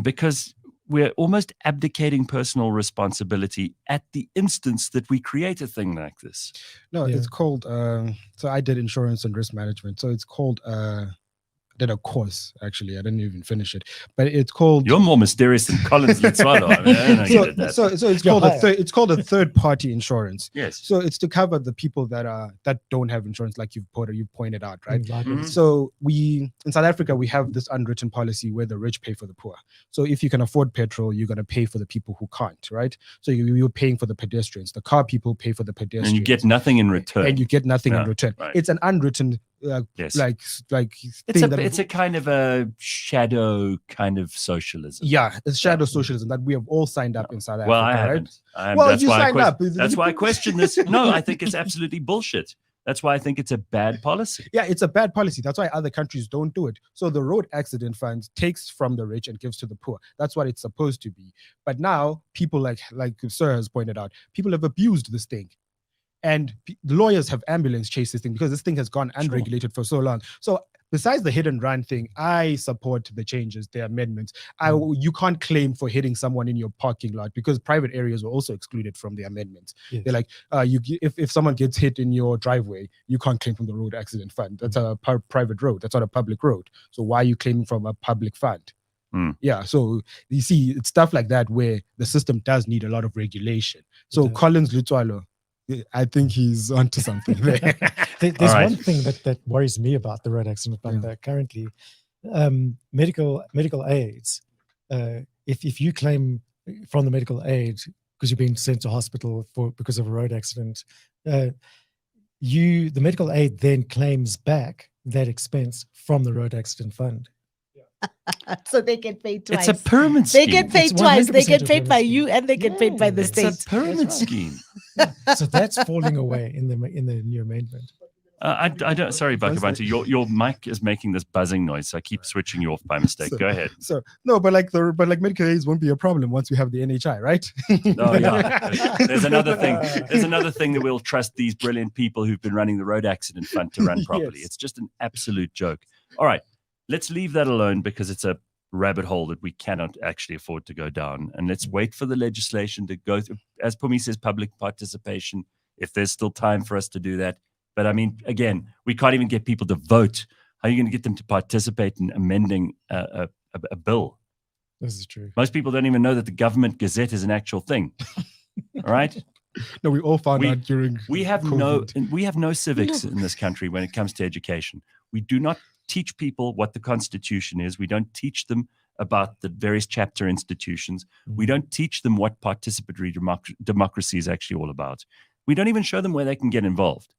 because we're almost abdicating personal responsibility at the instance that we create a thing like this. No, it's called, so I did insurance and risk management. So it's called did a course actually. I didn't even finish it, but it's called. You're more mysterious than Collins Litswalo. I mean, I don't get that. So it's called a third party insurance. Yes. So it's to cover the people that don't have insurance, like you pointed out, right? Mm-hmm. So in South Africa we have this unwritten policy where the rich pay for the poor. So if you can afford petrol, you're gonna pay for the people who can't, right? So you're paying for the pedestrians. The car people pay for the pedestrians, and you get nothing in return. And you get nothing in return. Right. It's an unwritten. Yes. Like it's a kind of a shadow kind of socialism. Yeah, it's shadow socialism that we have all signed up in South Africa. Well, I haven't. Right? Well, you signed up. That's why I question this. No, I think it's absolutely bullshit. That's why I think it's a bad policy. Yeah, it's a bad policy. That's why other countries don't do it. So the road accident fund takes from the rich and gives to the poor. That's what it's supposed to be. But now people like Sir has pointed out, people have abused this thing. And the lawyers have ambulance chased this thing because this thing has gone unregulated for so long. So besides the hit and run thing, I support the changes, the amendments. You can't claim for hitting someone in your parking lot because private areas were also excluded from the amendments. Yes. They're like, if someone gets hit in your driveway, you can't claim from the road accident fund. That's a private road. That's not a public road. So why are you claiming from a public fund? Yeah, so you see, it's stuff like that where the system does need a lot of regulation. So Collins Litswalo, I think he's onto something there. There's one thing that worries me about the road accident fund currently. Medical aids. If you claim from the medical aid because you've been sent to hospital because of a road accident, the medical aid then claims back that expense from the road accident fund. So they get paid twice. It's a pyramid scheme. They get paid twice. They get paid by you and they get paid by the state. It's a pyramid scheme. So that's falling away in the new amendment. I don't. Sorry, Bakh'abantu. Your mic is making this buzzing noise. So I keep switching you off by mistake. Go ahead. So no, but medical aids won't be a problem once we have the NHI, right? Oh yeah. There's another thing. There's another thing that we'll trust these brilliant people who've been running the road accident fund to run properly. Yes. It's just an absolute joke. All right, let's leave that alone because it's a rabbit hole that we cannot actually afford to go down. And let's wait for the legislation to go through. As Pumi says, public participation. If there's still time for us to do that. But I mean, again, we can't even get people to vote. How are you going to get them to participate in amending a bill? This is true. Most people don't even know that the government gazette is an actual thing. All right. No, we all found out during. We have no civics in this country when it comes to education. We do not teach people what the Constitution is. We don't teach them about the various chapter institutions. We don't teach them what participatory democracy is actually all about. We don't even show them where they can get involved.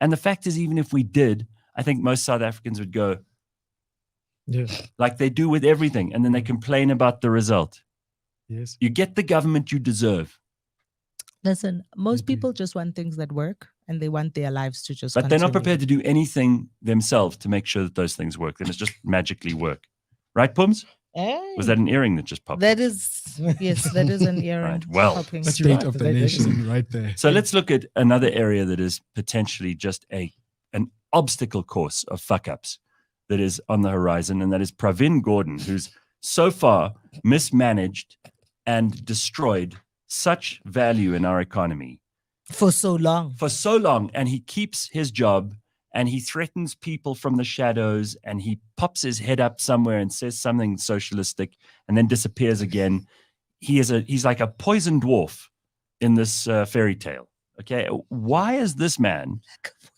And the fact is, even if we did, I think most South Africans would go, like they do with everything, and then they complain about the result. Yes. You get the government you deserve. Listen, most people just want things that work, and they want their lives to just. But they're not prepared to do anything themselves to make sure that those things work. Then it's just magically work, right, Pums? Was that an earring that just popped? That is, yes, that is an earring. Right. Well, the state of the nation, right there. So let's look at another area that is potentially just an obstacle course of fuck ups that is on the horizon, and that is Pravin Gordhan, who's so far mismanaged and destroyed such value in our economy for so long. And he keeps his job. And he threatens people from the shadows, and he pops his head up somewhere and says something socialistic and then disappears again. He's like a poison dwarf in this fairy tale. Okay. Why is this man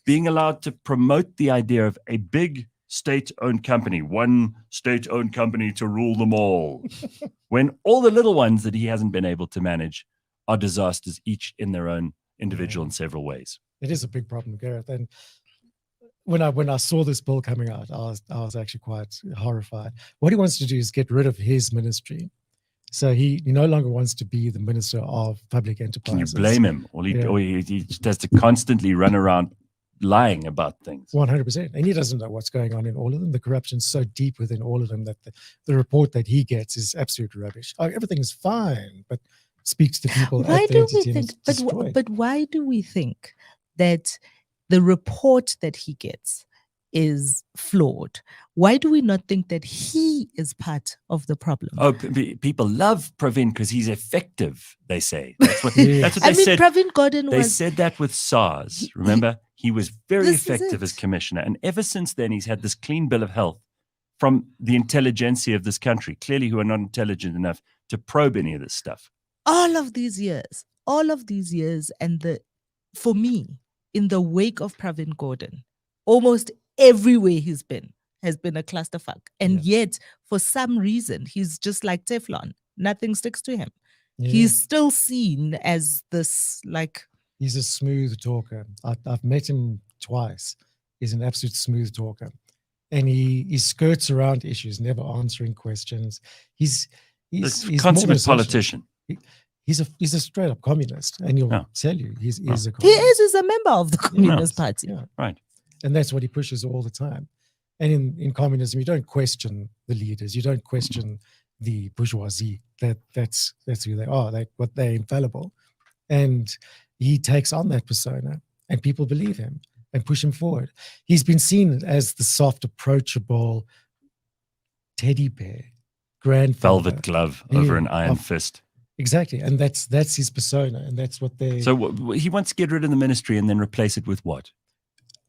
being allowed to promote the idea of a big state-owned company, one state-owned company to rule them all, when all the little ones that he hasn't been able to manage are disasters, each in their own individual and several ways? It is a big problem, Gareth. And when I saw this bill coming out, I was actually quite horrified. What he wants to do is get rid of his ministry. So he no longer wants to be the Minister of Public Enterprises. Can you blame him? Or he just has to constantly run around lying about things. 100%. And he doesn't know what's going on in all of them. The corruption's so deep within all of them that the report that he gets is absolute rubbish. Everything is fine, but speaks to people. Why do we think? But why do we think that the report that he gets is flawed? Why do we not think that he is part of the problem? Oh, people love Pravin because he's effective, they say. That's what, that's what they said. Pravin Gordhan They said that with SARS. Remember? He was very effective as commissioner. And ever since then, he's had this clean bill of health from the intelligentsia of this country, clearly who are not intelligent enough to probe any of this stuff. All of these years, and for me, in the wake of Pravin Gordhan, almost everywhere he's been has been a clusterfuck. And yet, for some reason, he's just like Teflon. Nothing sticks to him. Yeah. He's still seen as this, like... He's a smooth talker. I've met him twice. He's an absolute smooth talker. And he skirts around issues, never answering questions. He's consummate politician. He's a straight up communist, and he'll tell you he's a communist. He's a member of the Communist Party. Yeah. Right. And that's what he pushes all the time. And in communism, you don't question the leaders. You don't question the bourgeoisie. That's who they are. They're infallible. And he takes on that persona, and people believe him and push him forward. He's been seen as the soft, approachable teddy bear, grandfather. Velvet glove over an iron fist. Exactly. And that's his persona, and that's what they... So he wants to get rid of the ministry and then replace it with what?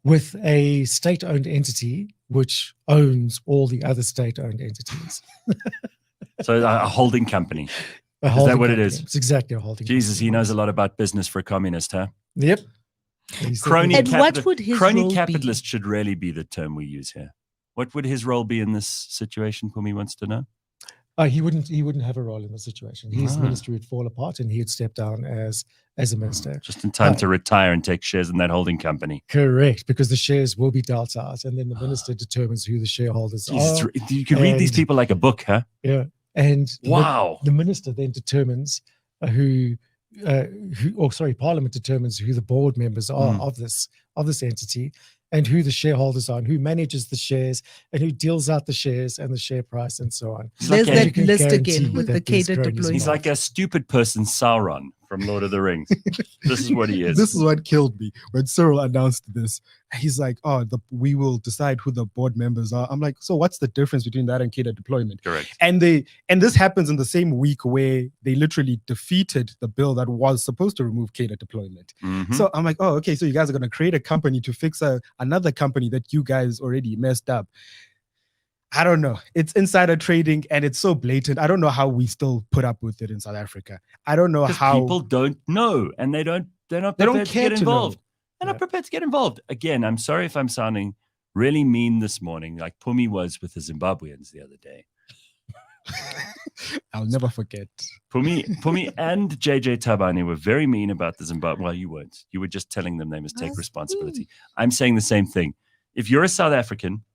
With a state-owned entity which owns all the other state-owned entities. So a holding company. Is that what it is? It's exactly a holding Jesus, company. he knows a lot about business for a communist, huh? Yep. Crony what would his role capitalist should really be the term we use here. What would his role be in this situation? Pumi wants to know. He wouldn't have a role in the situation. His ministry would fall apart, and he'd step down as a minister. Just in time to retire and take shares in that holding company. Correct, because the shares will be dealt out, and then the minister determines who the shareholders are. You can read these people like a book, huh? Yeah, and wow. The minister then determines Parliament determines who the board members are of this entity, and who the shareholders are, and who manages the shares, and who deals out the shares and the share price, and so on. There's that list again with the Cadre deployment. He's like a stupid person, Sauron from Lord of the Rings. This is what he is. This is what killed me when Cyril announced this. He's like, we will decide who the board members are. I'm like, so what's the difference between that and Cadre deployment? Correct. And this happens in the same week where they literally defeated the bill that was supposed to remove Cadre deployment. Mm-hmm. So I'm like, okay, so you guys are going to create a company to fix another company that you guys already messed up. I don't know. It's insider trading, and it's so blatant. I don't know how we still put up with it in South Africa. I don't know how people don't know, and they're not prepared to get involved. They're not prepared to get involved. Again, I'm sorry if I'm sounding really mean this morning, like Pumi was with the Zimbabweans the other day. I'll never forget. Pumi and JJ Tabane were very mean about the Zimbabwe. Well, you weren't. You were just telling them they must take responsibility. I'm saying the same thing. If you're a South African,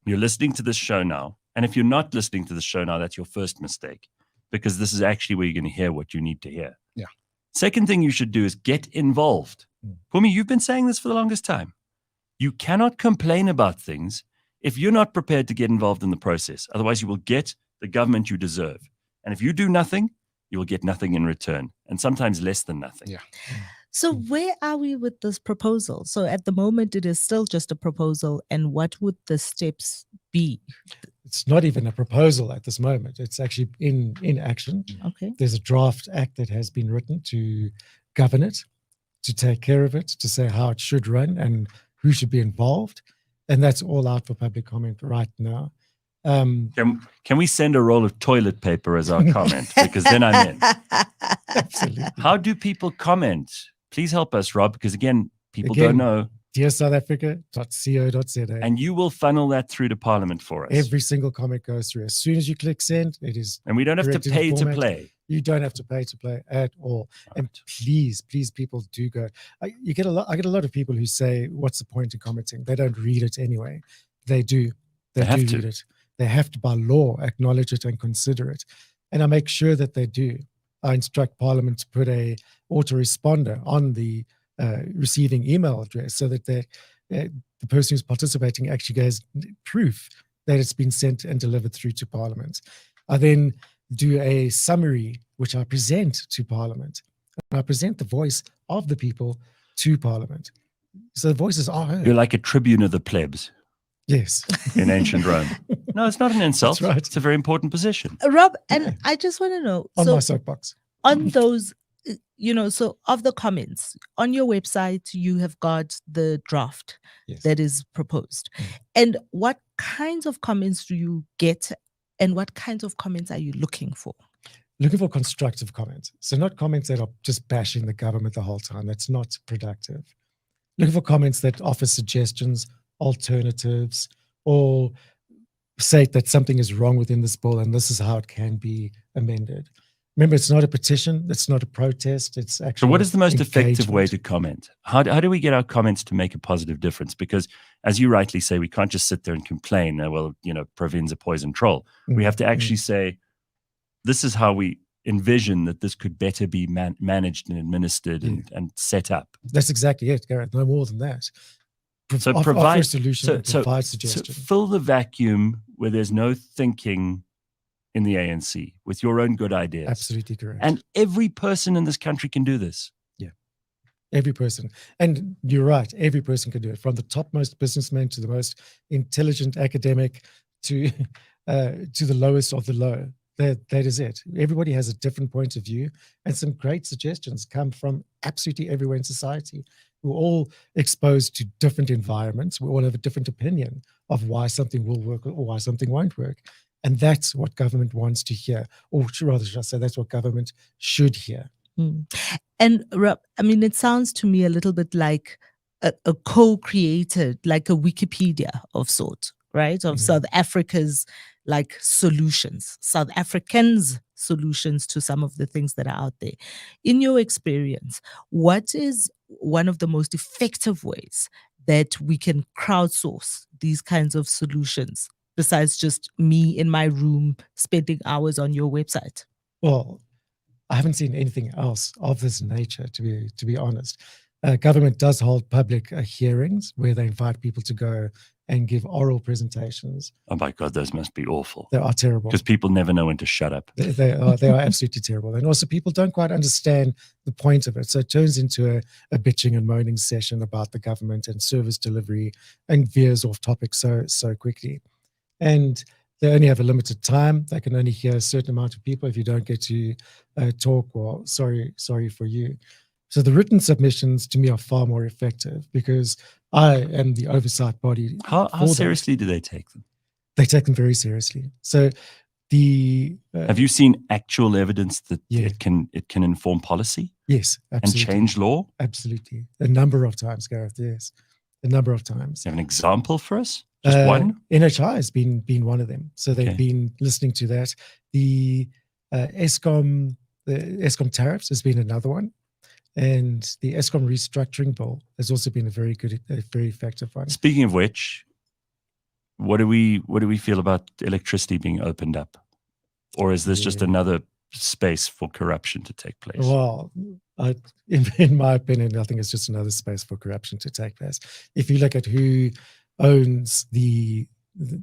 you're listening to this show now, and if you're not listening to the show now, that's your first mistake, because this is actually where you're going to hear what you need to hear. Yeah. Second thing you should do is get involved. Pumi, you've been saying this for the longest time. You cannot complain about things if you're not prepared to get involved in the process. Otherwise, you will get the government you deserve. And if you do nothing, you will get nothing in return, and sometimes less than nothing. Yeah. So where are we with this proposal? So at the moment, it is still just a proposal. And what would the steps be? It's not even a proposal at this moment. It's actually in action. Okay. There's a draft act that has been written to govern it, to take care of it, to say how it should run and who should be involved. And that's all out for public comment right now. Can we send a roll of toilet paper as our comment? Because then I'm in. Absolutely. How do people comment? Please help us, Rob, because again, people don't know. DearSouthAfrica.co.za. And you will funnel that through to Parliament for us. Every single comment goes through. As soon as you click send, it is. And we don't have to directed in pay to format. play. You don't have to pay to play at all. And please, people do go. I get a lot of people who say, "What's the point in commenting?" They don't read it anyway. They do. They have do to. read it. They have to, by law, acknowledge it and consider it. And I make sure that they do. I instruct Parliament to put a autoresponder on the receiving email address so that the person who's participating actually gets proof that it's been sent and delivered through to Parliament. I then do a summary, which I present to Parliament. And I present the voice of the people to Parliament. So the voices are heard. You're like a tribune of the plebs. Yes. In ancient Rome. No, it's not an insult. That's right. It's a very important position. Rob, and I just want to know. On my soapbox. On those, so of the comments, on your website, you have got the draft that is proposed. And what kinds of comments do you get, and what kinds of comments are you looking for? Looking for constructive comments. So not comments that are just bashing the government the whole time. That's not productive. Looking for comments that offer suggestions, alternatives, or say that something is wrong within this bill and this is how it can be amended. Remember, it's not a petition. It's not a protest. It's actually. So what is the most effective way to comment? How do we get our comments to make a positive difference? Because as you rightly say, we can't just sit there and complain, well, Pravin's a poison troll. We have to actually say, this is how we envision that this could better be managed and administered and set up. That's exactly it, Gareth. No more than that. So offer provide a solution, provide suggestion. So fill the vacuum where there's no thinking in the ANC with your own good ideas. Absolutely correct. And every person in this country can do this. Yeah, every person. And you're right, every person can do it, from the topmost businessman to the most intelligent academic to the lowest of the low. That is it. Everybody has a different point of view, and some great suggestions come from absolutely everywhere in society. We're all exposed to different environments. We all have a different opinion of why something will work or why something won't work. And that's what government wants to hear, or rather, should I say, that's what government should hear. And I mean, it sounds to me a little bit like a co-created, like a Wikipedia of sort, right? Of South Africa's like solutions, South Africans' solutions to some of the things that are out there. In your experience, what is one of the most effective ways that we can crowdsource these kinds of solutions, besides just me in my room spending hours on your website? Well, I haven't seen anything else of this nature, to be honest. Government does hold public hearings where they invite people to go and give oral presentations. Oh my God, those must be awful. They are terrible. Because people never know when to shut up. They are absolutely terrible. And also people don't quite understand the point of it. So it turns into a bitching and moaning session about the government and service delivery, and veers off topic so quickly. And they only have a limited time. They can only hear a certain amount of people. If you don't get to talk, well, sorry for you. So the written submissions to me are far more effective because I am the oversight body. How seriously do they take them? They take them very seriously. So have you seen actual evidence that it can inform policy? Yes, absolutely. And change law? Absolutely. A number of times, Gareth, yes. A number of times. Do you have an example for us? Just one? NHI has been one of them. So they've been listening to that. The Eskom tariffs has been another one. And the Eskom restructuring bill has also been a very effective one. Speaking of which, what do we feel about electricity being opened up? Or is this just another space for corruption to take place? Well, in my opinion, I think it's just another space for corruption to take place. If you look at who owns the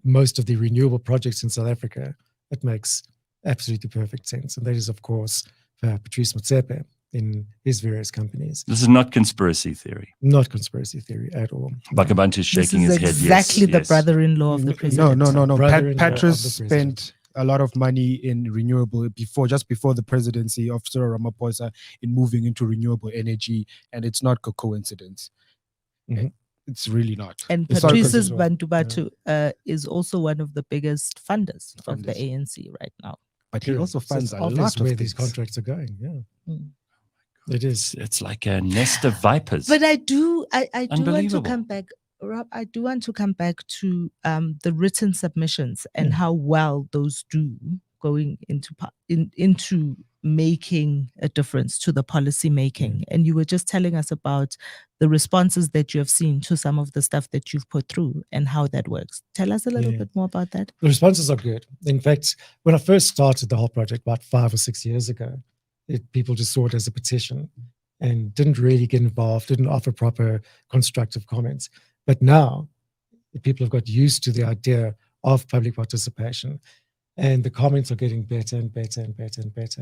most of the renewable projects in South Africa, it makes absolutely perfect sense. And that is, of course, Patrice Motsepe in his various companies. This is not conspiracy theory. Not conspiracy theory at all. Bakh'abantu is shaking his head. Exactly the brother-in-law of the president. No. Patrice spent a lot of money in renewable just before the presidency of Cyril Ramaphosa in moving into renewable energy, and it's not a coincidence. It's really not. And Patrice's Bantu is also one of the biggest funders of the ANC right now. But he also funds a lot of where these contracts are going. Yeah. It is. It's like a nest of vipers. But I do want to come back, Rob. I do want to come back to the written submissions and how well those do going into making a difference to the policy making. And you were just telling us about the responses that you have seen to some of the stuff that you've put through and how that works. Tell us a little bit more about that. The responses are good. In fact, when I first started the whole project about 5 or 6 years ago, people just saw it as a petition and didn't really get involved, didn't offer proper constructive comments. But now people have got used to the idea of public participation, and the comments are getting better and better and better and better.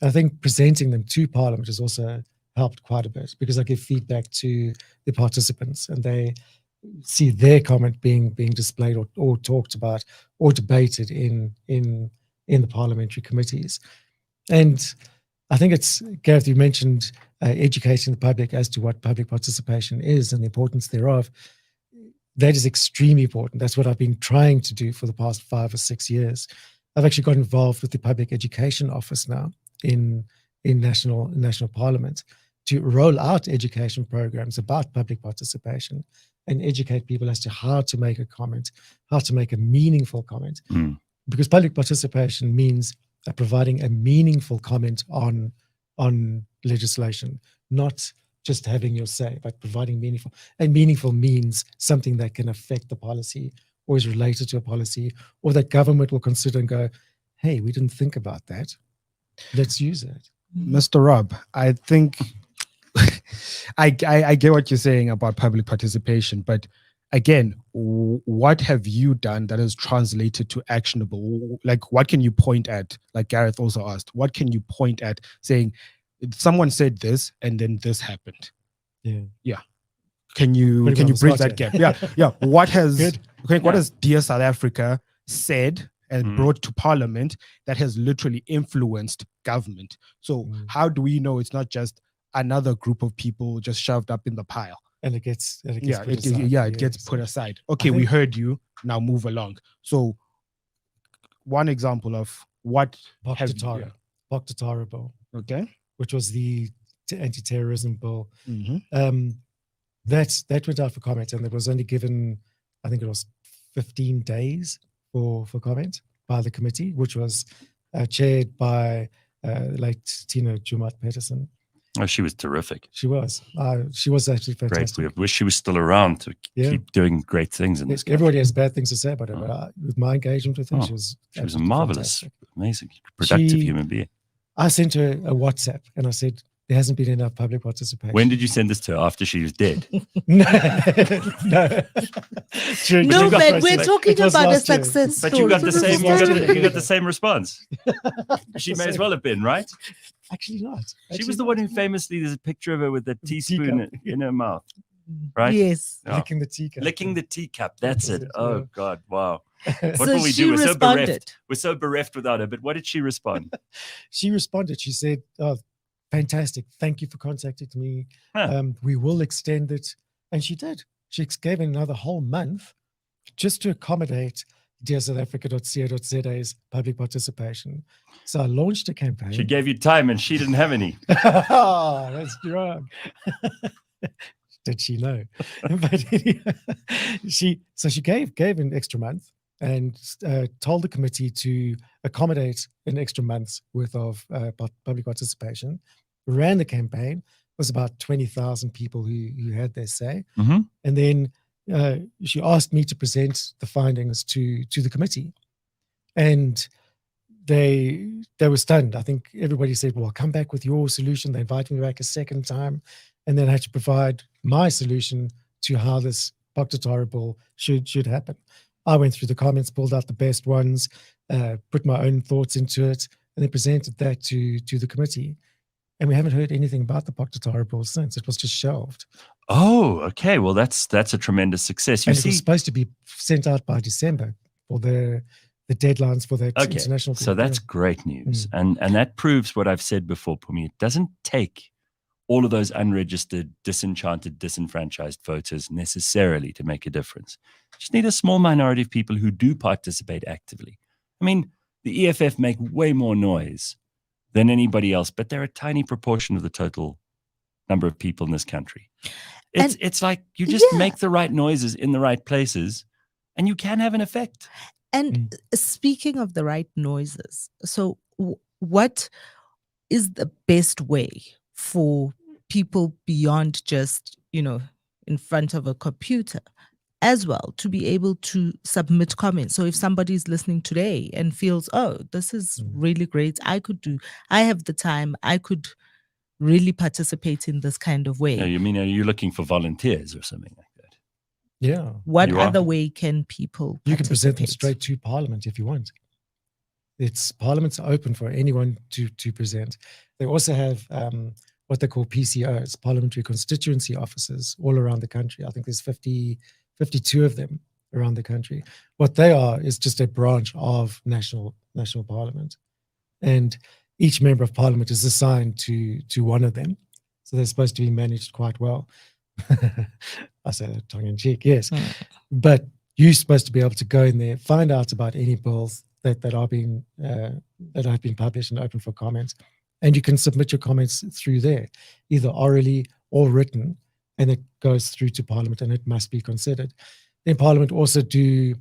And I think presenting them to Parliament has also helped quite a bit, because I give feedback to the participants and they see their comment being displayed or talked about or debated in the parliamentary committees. And I think it's, Gareth, you mentioned educating the public as to what public participation is and the importance thereof. that is extremely important. That's what I've been trying to do for the past 5 or 6 years. I've actually got involved with the Public Education Office now in national Parliament to roll out education programs about public participation and educate people as to how to make a comment, how to make a meaningful comment. Because public participation means providing a meaningful comment on legislation, not just having your say, but providing meaningful. And meaningful means something that can affect the policy or is related to a policy, or that government will consider and go, hey, we didn't think about that. Let's use it. Mr. Rob, I think I get what you're saying about public participation, but again, what have you done that has translated to actionable? Like, what can you point at? Like Gareth also asked, what can you point at saying someone said this and then this happened? Yeah. Can you bridge that gap? Yeah. What has what has Dear South Africa said and brought to Parliament that has literally influenced government? So how do we know it's not just another group of people just shoved up in the pile? And it gets put aside. Okay, we heard you. Now move along. So, one example of what Bakh'abantu bill, okay, which was the anti-terrorism bill. That went out for comment, and it was only given, I think it was 15 days for comment by the committee, which was chaired by late Tina Jumat Peterson. Oh, she was terrific. She was. She was actually fantastic. Great. We wish she was still around to keep doing great things in this country. Everybody has bad things to say about her, but with my engagement with her, she was a marvelous, fantastic. Amazing, productive human being. I sent her a WhatsApp and I said, there hasn't been enough public participation. When did you send this to her? After she was dead? No. But we're talking about a success story. But you got the same. You got the same response. She may as well have been, right? Actually not. She was the one who famously, there's a picture of her with a teaspoon in her mouth, right? Yes. Oh. Licking the teacup. Licking the teacup. That's it. Oh, God. Wow. What So will we she do? We're so bereft. responded. We're so bereft without her. But what did she respond? She responded. She said, oh, fantastic. Thank you for contacting me. We will extend it. And she did. She gave another whole month just to accommodate dearsouthafrica.co.za's public participation. So I launched a campaign. She gave you time and she didn't have any. Oh, that's wrong. Did she know? But anyway, she gave an extra month and told the committee to accommodate an extra month's worth of public participation. Ran the campaign. It was about 20,000 people who had their say. And then she asked me to present the findings to the committee, and they were stunned. I think everybody said, well, come back with your solution. They invited me back a second time, and then I had to provide my solution to how this Bakh'abantu bill should happen. I went through the comments, pulled out the best ones, put my own thoughts into it, and then presented that to the committee. And we haven't heard anything about the Bakh'abantu bill since. It was just shelved. Oh, okay. Well, that's a tremendous success. It was supposed to be sent out by December for the deadlines for the international. So that's great news. And that proves what I've said before, Pumi. It doesn't take all of those unregistered, disenchanted, disenfranchised voters necessarily to make a difference. You just need a small minority of people who do participate actively. I mean, the EFF make way more noise than anybody else, but they're a tiny proportion of the total number of people in this country. It's like you just make the right noises in the right places and you can have an effect. And speaking of the right noises, so what is the best way for people beyond just, in front of a computer as well to be able to submit comments? So if somebody's listening today and feels, oh, this is really great, I have the time, I could really participate in this kind of way. No, you mean, are you looking for volunteers or something like that? Yeah. What other way can people You can present them straight to Parliament if you want. Parliament's open for anyone to present. They also have what they call PCOs, Parliamentary Constituency Officers, all around the country. I think there's 52 of them around the country. What they are is just a branch of national Parliament. And each member of Parliament is assigned to one of them. So they're supposed to be managed quite well. I say that tongue in cheek, yes. But you're supposed to be able to go in there, find out about any bills that have been published and open for comments, and you can submit your comments through there, either orally or written, and it goes through to Parliament, and it must be considered. Then Parliament also do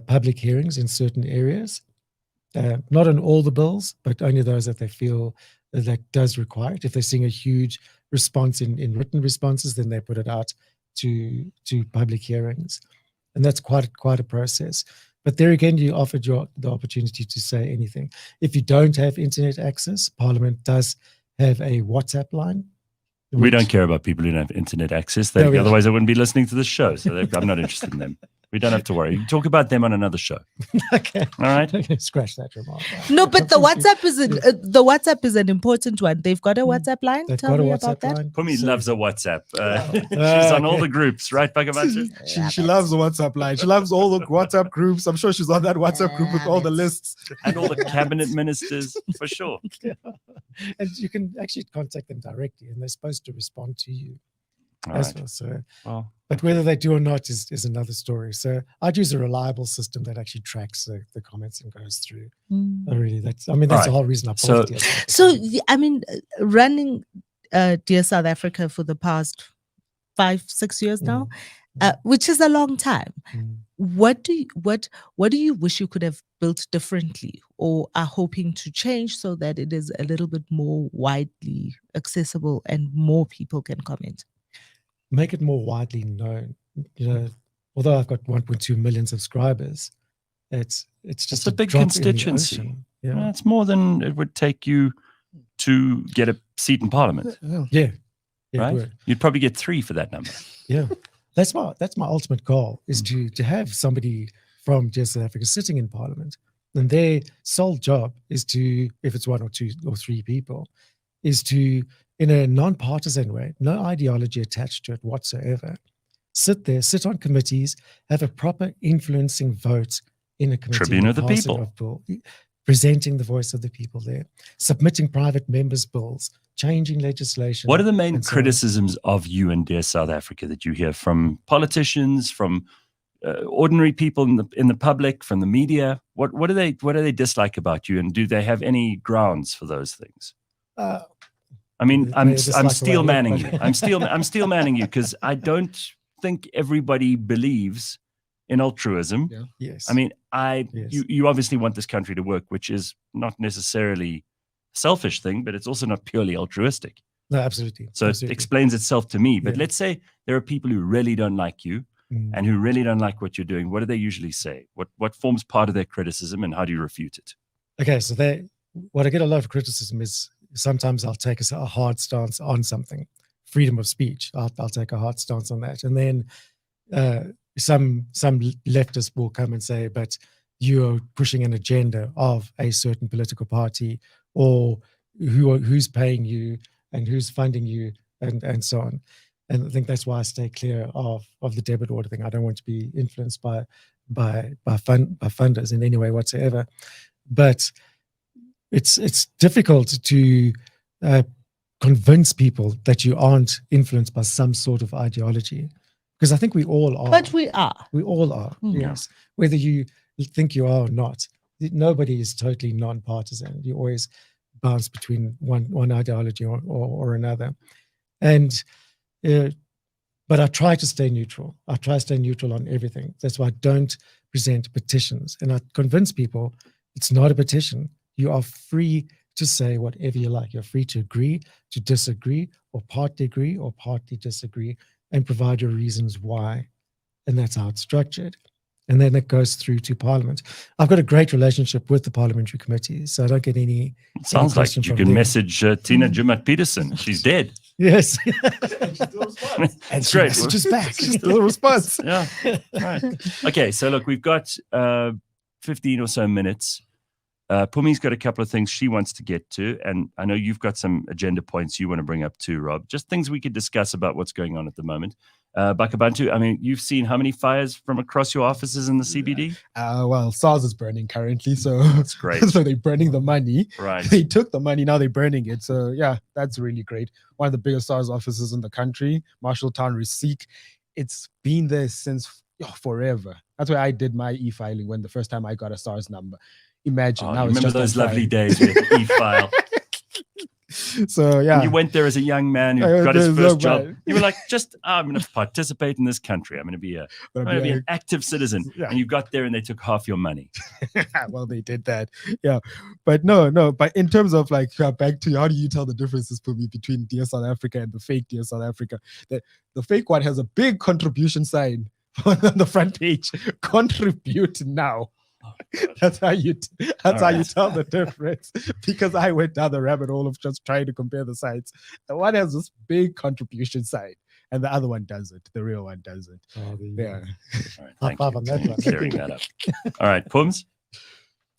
public hearings in certain areas, not on all the bills, but only those that they feel that does require it. If they're seeing a huge response in written responses, then they put it out to public hearings, and that's quite a process. But there again, you offered the opportunity to say anything. If you don't have internet access, Parliament does have a WhatsApp line. We don't care about people who don't have internet access. Otherwise, they wouldn't be listening to the show. So I'm not interested in them. We don't have to worry. You can talk about them on another show. Okay. All right. Okay, scratch that remark. No, but the WhatsApp is an important one. They've got a WhatsApp line. They've Tell got a me WhatsApp about that. line. Pumi So- loves a WhatsApp. She's on all the groups, right, Bakh'abantu? She loves the WhatsApp line. She loves all the WhatsApp groups. I'm sure she's on that WhatsApp group with all the lists. And all the cabinet ministers, for sure. And you can actually contact them directly, and they're supposed to respond to you All as right. well. So, Well, but whether they do or not is another story. So I'd use a reliable system that actually tracks the comments and goes through. Really, that's All the right. whole reason I So- posted it. So, I mean, running Dear South Africa for the past 5-6 years now, which is a long time. What do you wish you could have built differently, or are hoping to change so that it is a little bit more widely accessible and more people can comment? Make it more widely known. You know, although I've got 1.2 million subscribers, it's just a big drop in the constituency. ocean. Yeah. It's more than it would take you to get a seat in Parliament, Yeah. It right? would. You'd probably get 3 for that number. Yeah. That's my ultimate goal, is to have somebody from Dear South Africa sitting in Parliament, and their sole job is to, if it's 1 or 2 or 3 people, is to, in a non-partisan way, no ideology attached to it whatsoever, sit on committees, have a proper influencing vote in a committee. Tribune of the passing people. of bill, presenting the voice of the people there, submitting private members' bills, changing legislation. What are the main and so on. criticisms of you and Dear South Africa that you hear from politicians, from ordinary people in the public, from the media? What do they dislike about you, and do they have any grounds for those things? I mean, I'm steel manning you. I'm steel manning you because I don't think everybody believes in altruism. Yeah. Yes. I mean, Yes. you obviously want this country to work, which is not necessarily a selfish thing, but it's also not purely altruistic. No, absolutely. So Absolutely. it explains itself to me. But Yeah. let's say there are people who really don't like you and who really don't like what you're doing. What do they usually say? What forms part of their criticism, and how do you refute it? Okay, so what I get a lot of criticism is sometimes I'll take a hard stance on something, freedom of speech. I'll take a hard stance on that, and then some leftists will come and say, "But you're pushing an agenda of a certain political party, or who's paying you and who's funding you, and so on." And I think that's why I stay clear of the debit order thing. I don't want to be influenced by funders in any way whatsoever. But it's difficult to convince people that you aren't influenced by some sort of ideology, because I think we all are. But we are. We all are. Mm. Yes, whether you think you are or not. Nobody is totally non-partisan. You always bounce between one ideology or another, and. But I try to stay neutral. I try to stay neutral on everything. That's why I don't present petitions. And I convince people it's not a petition. You are free to say whatever you like. You're free to agree, to disagree, or partly disagree, and provide your reasons why. And that's how it's structured. And then it goes through to Parliament. I've got a great relationship with the parliamentary committees, so I don't get any. It sounds like question you from can them. message Tina Jumat Peterson. She's dead. Yes. It's great. Just back. Still a response. Yeah. Right. Okay. So look, we've got 15 or so minutes. Pumi's got a couple of things she wants to get to, and I know you've got some agenda points you want to bring up too, Rob. Just things we could discuss about what's going on at the moment. Bakh'abantu, I mean, you've seen how many fires from across your offices in the CBD? Well, SARS is burning currently, so That's great. So they're burning the money. Right. They took the money, now they're burning it. So yeah, that's really great. One of the biggest SARS offices in the country, Marshalltown, Risique. It's been there since forever. That's where I did my e-filing when the first time I got a SARS number. Imagine. Now remember those lovely days with e-file. So yeah, and you went there as a young man who got his first job. You were like, I'm going to participate in this country. I'm going to be an active citizen. Yeah. And you got there and they took half your money. Well, they did that. Yeah, but no. But in terms of like back to how do you tell the differences for me between Dear South Africa and the fake Dear South Africa? The fake one has a big contribution sign on the front page. Contribute now. That's how you tell the difference, because I went down the rabbit hole of just trying to compare the sites. The one has this big contribution side and the other one doesn't. The real one doesn't. Yeah. All right, thank you for clearing that up. All right, Pums?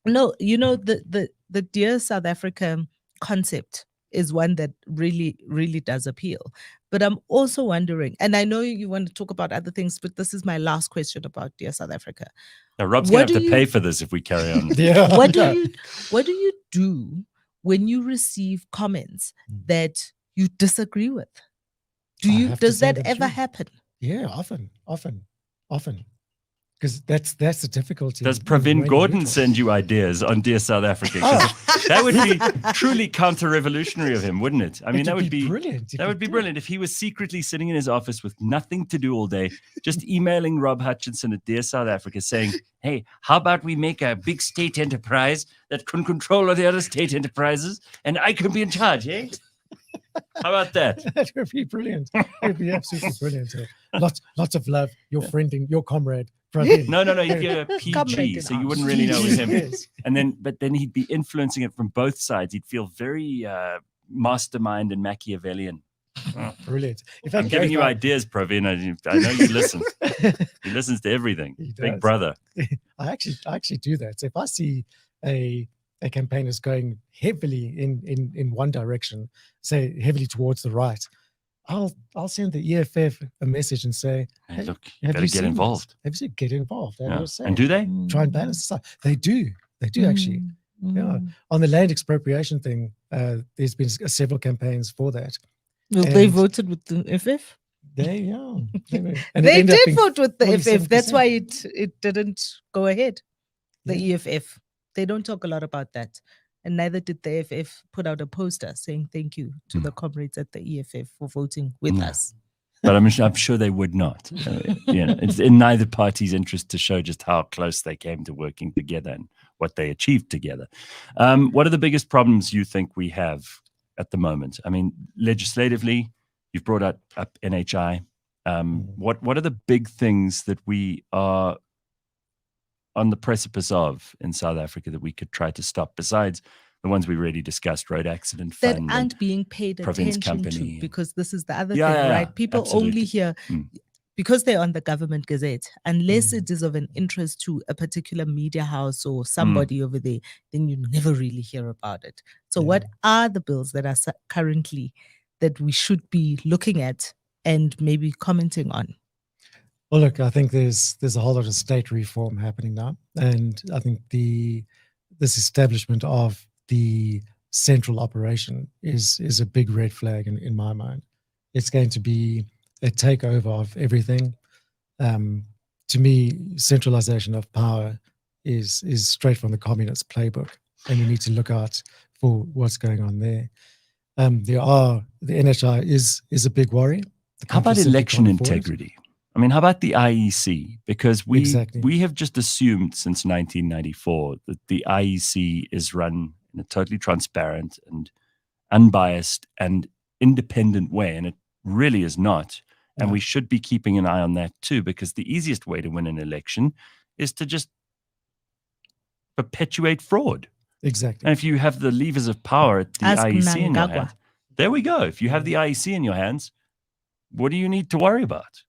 No, the Dear South Africa concept is one that really, really does appeal. But I'm also wondering, and I know you want to talk about other things, but this is my last question about Dear South Africa. Now, Rob's going to have to pay for this if we carry on. Yeah. What do you do when you receive comments that you disagree with? Does that ever happen? Yeah, often. Because that's the difficulty. Does Pravin Gordhan send you ideas on Dear South Africa? That would be truly counter-revolutionary of him, wouldn't it? I mean, that would be brilliant. That would be brilliant if he was secretly sitting in his office with nothing to do all day, just emailing Rob Hutchinson at Dear South Africa saying, hey, how about we make a big state enterprise that can control all the other state enterprises and I can be in charge, eh? How about that? That would be brilliant. It would be absolutely brilliant. Lots of love, your friend and your comrade. No, he'd get a PG, so you wouldn't really know it was him. Yes. But then he'd be influencing it from both sides. He'd feel very mastermind and Machiavellian. Brilliant. I'm giving you ideas, Pravin. I know you listen. He listens to everything. Big brother. I actually do that. So if I see a campaign is going heavily in one direction, say heavily towards the right, I'll send the EFF a message and say, hey, look, you better get involved. Have you get involved? Yeah. And do they? Try and balance the side. They do actually. Yeah. On the land expropriation thing, there's been several campaigns for that. Well, they voted with the FF? They did vote with the FF. That's why it didn't go ahead. The EFF. They don't talk a lot about that. And neither did the EFF put out a poster saying thank you to the comrades at the EFF for voting with us. But I'm sure they would not. It's in neither party's interest to show just how close they came to working together and what they achieved together. What are the biggest problems you think we have at the moment? I mean, legislatively, you've brought up NHI. What are the big things that we are on the precipice of in South Africa that we could try to stop, besides the ones we already discussed, road accident fund, that aren't being paid attention to? Because this is the other thing, yeah, right? People absolutely. only hear, because they're on the government gazette, unless it is of an interest to a particular media house or somebody over there, then you never really hear about it. So what are the bills that are currently that we should be looking at and maybe commenting on? Well, look, I think there's a whole lot of state reform happening now, and I think this establishment of the central operation is a big red flag in my mind. It's going to be a takeover of everything. To me, centralization of power is straight from the communist playbook, and you need to look out for what's going on there. The NHI is a big worry. How about election integrity? I mean, how about the IEC? Because we have just assumed since 1994 that the IEC is run in a totally transparent and unbiased and independent way, and it really is not. And we should be keeping an eye on that too, because the easiest way to win an election is to just perpetuate fraud. Exactly. And if you have the levers of power at the IEC in your hands, there we go. If you have the IEC in your hands, what do you need to worry about?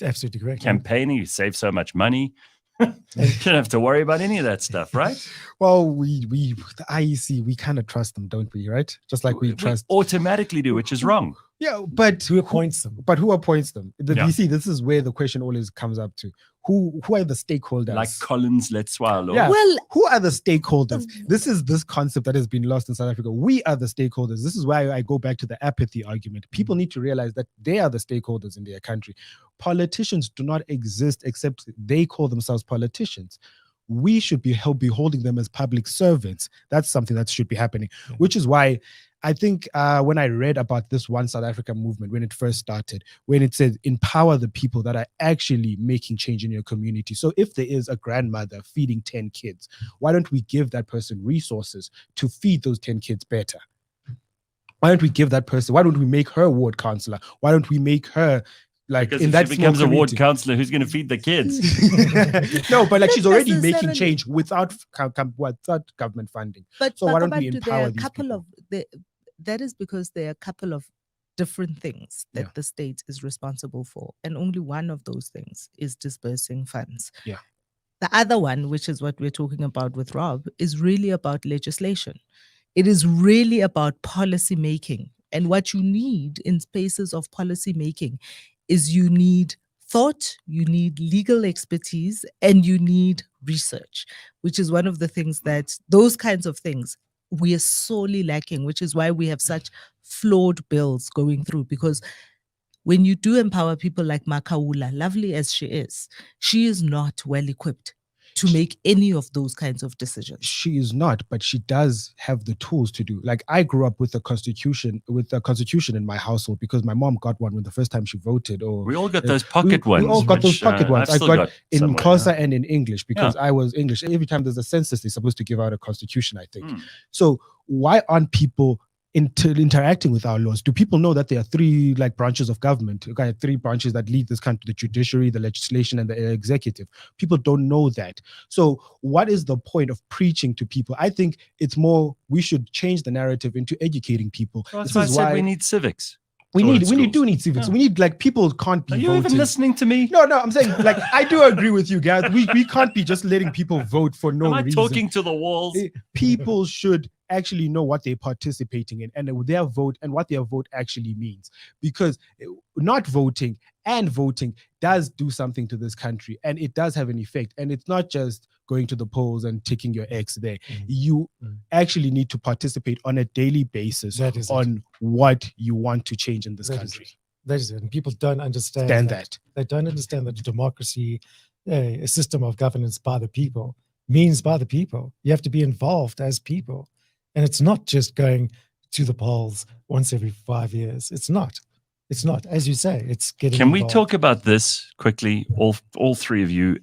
Absolutely correct. Campaigning, you save so much money. You don't have to worry about any of that stuff, right? Well, the IEC, we kind of trust them, don't we? Right? Just like we trust. We automatically do, which is wrong. Yeah, but who appoints them? But who appoints them? Yeah. You see, this is where the question always comes up to. Who are the stakeholders? Like Collins Letswalo. Yeah. Well, Who are the stakeholders? This is this concept that has been lost in South Africa. We are the stakeholders. This is why I go back to the apathy argument. People need to realize that they are the stakeholders in their country. Politicians do not exist except they call themselves politicians. We should be holding them as public servants. That's something that should be happening, which is why I think when I read about this One South Africa movement, when it first started, when it said empower the people that are actually making change in your community. So if there is a grandmother feeding 10 kids, why don't we give that person resources to feed those 10 kids better? Why don't we give that person, why don't we make her ward councillor? Why don't we make her like because in if that she becomes a community. ward councillor, who's going to feed the kids? No, but like she's already making Necessarily. change without government funding. But So why don't we Bakh'abantu, there empower are a these couple people? of that is because there are a couple of different things that Yeah. the state is responsible for, and only one of those things is dispersing funds. Yeah. The other one, which is what we're talking about with Rob, is really about legislation. It is really about policy making. And what you need in spaces of policy making is you need thought, you need legal expertise, and you need research, which is one of the things that those kinds of things we are sorely lacking, which is why we have such flawed bills going through. Because when you do empower people like Makaula, lovely as she is not well equipped to make any of those kinds of decisions. She is not, but she does have the tools to do. Like I grew up with the constitution in my household because my mom got one when the first time she voted. Or We all got those pocket ones. We all got those which, pocket ones. I've I still got in somewhere, Xhosa and in English because Yeah. I was English. Every time there's a census, they're supposed to give out a constitution, I think. Mm. So why aren't people interacting with our laws? Do people know that there are three like branches of government? Okay, three branches that lead this country: the judiciary, the legislation, and the executive. People don't know that. So what is the point of preaching to people? I think it's more we should change the narrative into educating people. Well, that's This why I is said why we need civics. we taught in do schools. need civics. Yeah. We need like people can't be Are you voting. even listening to me? No, I'm saying like I do agree with you, Gareth. We can't be just letting people vote for no Am I reason. talking to the walls? People should actually know what they're participating in and their vote and what their vote actually means, because not voting and voting does do something to this country and it does have an effect. And it's not just going to the polls and ticking your X there. You actually need to participate on a daily basis That is it. on what you want to change in this That is country. That is it. And people don't understand Stand that. that. They don't understand that a democracy, a system of governance by the people, means by the people. You have to be involved as people. And it's not just going to the polls once every 5 years. It's not. It's not. As you say, it's getting Can we involved. talk about this quickly, all three of you?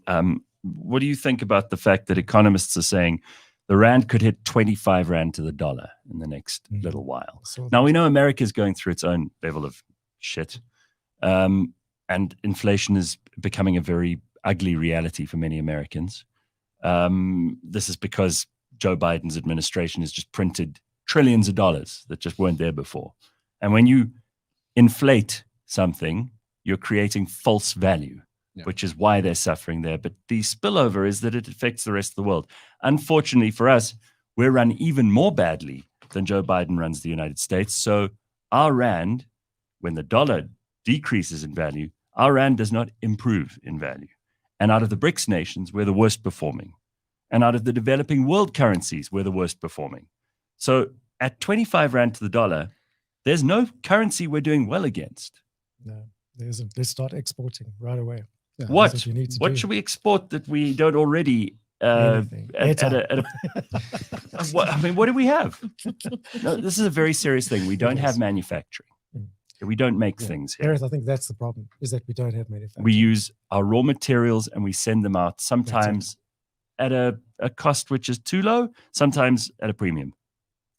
What do you think about the fact that economists are saying the rand could hit 25 rand to the dollar in the next little while? So Now, we know America is going through its own level of shit, and inflation is becoming a very ugly reality for many Americans. This is because Joe Biden's administration has just printed trillions of dollars that just weren't there before. And when you inflate something, you're creating false value, which is why they're suffering there. But the spillover is that it affects the rest of the world. Unfortunately for us, we're run even more badly than Joe Biden runs the United States. So our rand, when the dollar decreases in value, our rand does not improve in value. And out of the BRICS nations, we're the worst performing. And out of the developing world currencies, we're the worst performing. So at 25 rand to the dollar, there's no currency we're doing well against. No, there isn't. Let's start exporting right away. Yeah, that's What? you need to What do. should we export that we don't already? Anything. What do we have? No, this is a very serious thing. We don't have manufacturing. We don't make things here. Gareth, I think that's the problem, is that we don't have manufacturing. We use our raw materials and we send them out sometimes at a cost which is too low, sometimes at a premium.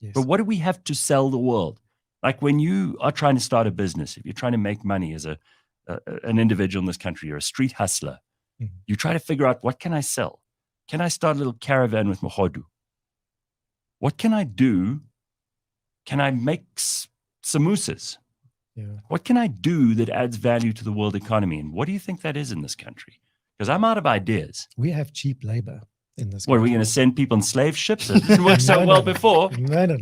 Yes. But what do we have to sell the world? Like when you are trying to start a business, if you're trying to make money as an individual in this country, you're a street hustler, you try to figure out, what can I sell? Can I start a little caravan with Mohodu? What can I do? Can I make samosas? Yeah. What can I do that adds value to the world economy? And what do you think that is in this country? Because I'm out of ideas. We have cheap labor in this What, are we country. going to send people on slave ships? It didn't work so well before. No.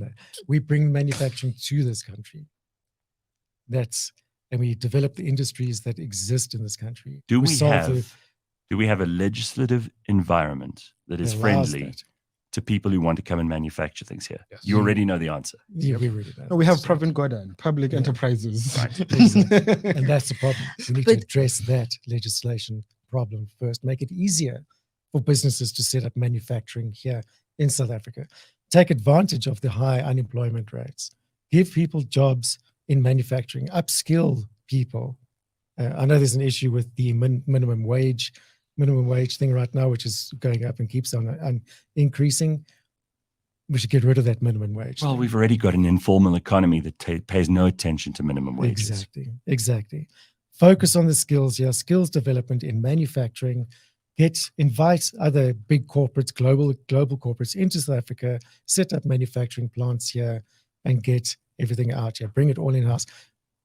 We bring manufacturing to this country. and we develop the industries that exist in this country. Do we solve have a legislative environment that is allows friendly that. to people who want to come and manufacture things here? Yes. You already know the answer. Yeah, we really don't. No, we have Pravin Gordhan, public enterprises. Exactly. And that's the problem. We need to address that legislation problem first, make it easier for businesses to set up manufacturing here in South Africa. Take advantage of the high unemployment rates. Give people jobs in manufacturing, upskill people. I know there's an issue with the minimum wage thing right now, which is going up and keeps on increasing. We should get rid of that minimum wage. Well, we've already got an informal economy that pays no attention to minimum wages. Exactly. Focus on the skills here, skills development in manufacturing. Invite other big corporates, global corporates into South Africa, set up manufacturing plants here, and get everything out here. Bring it all in-house.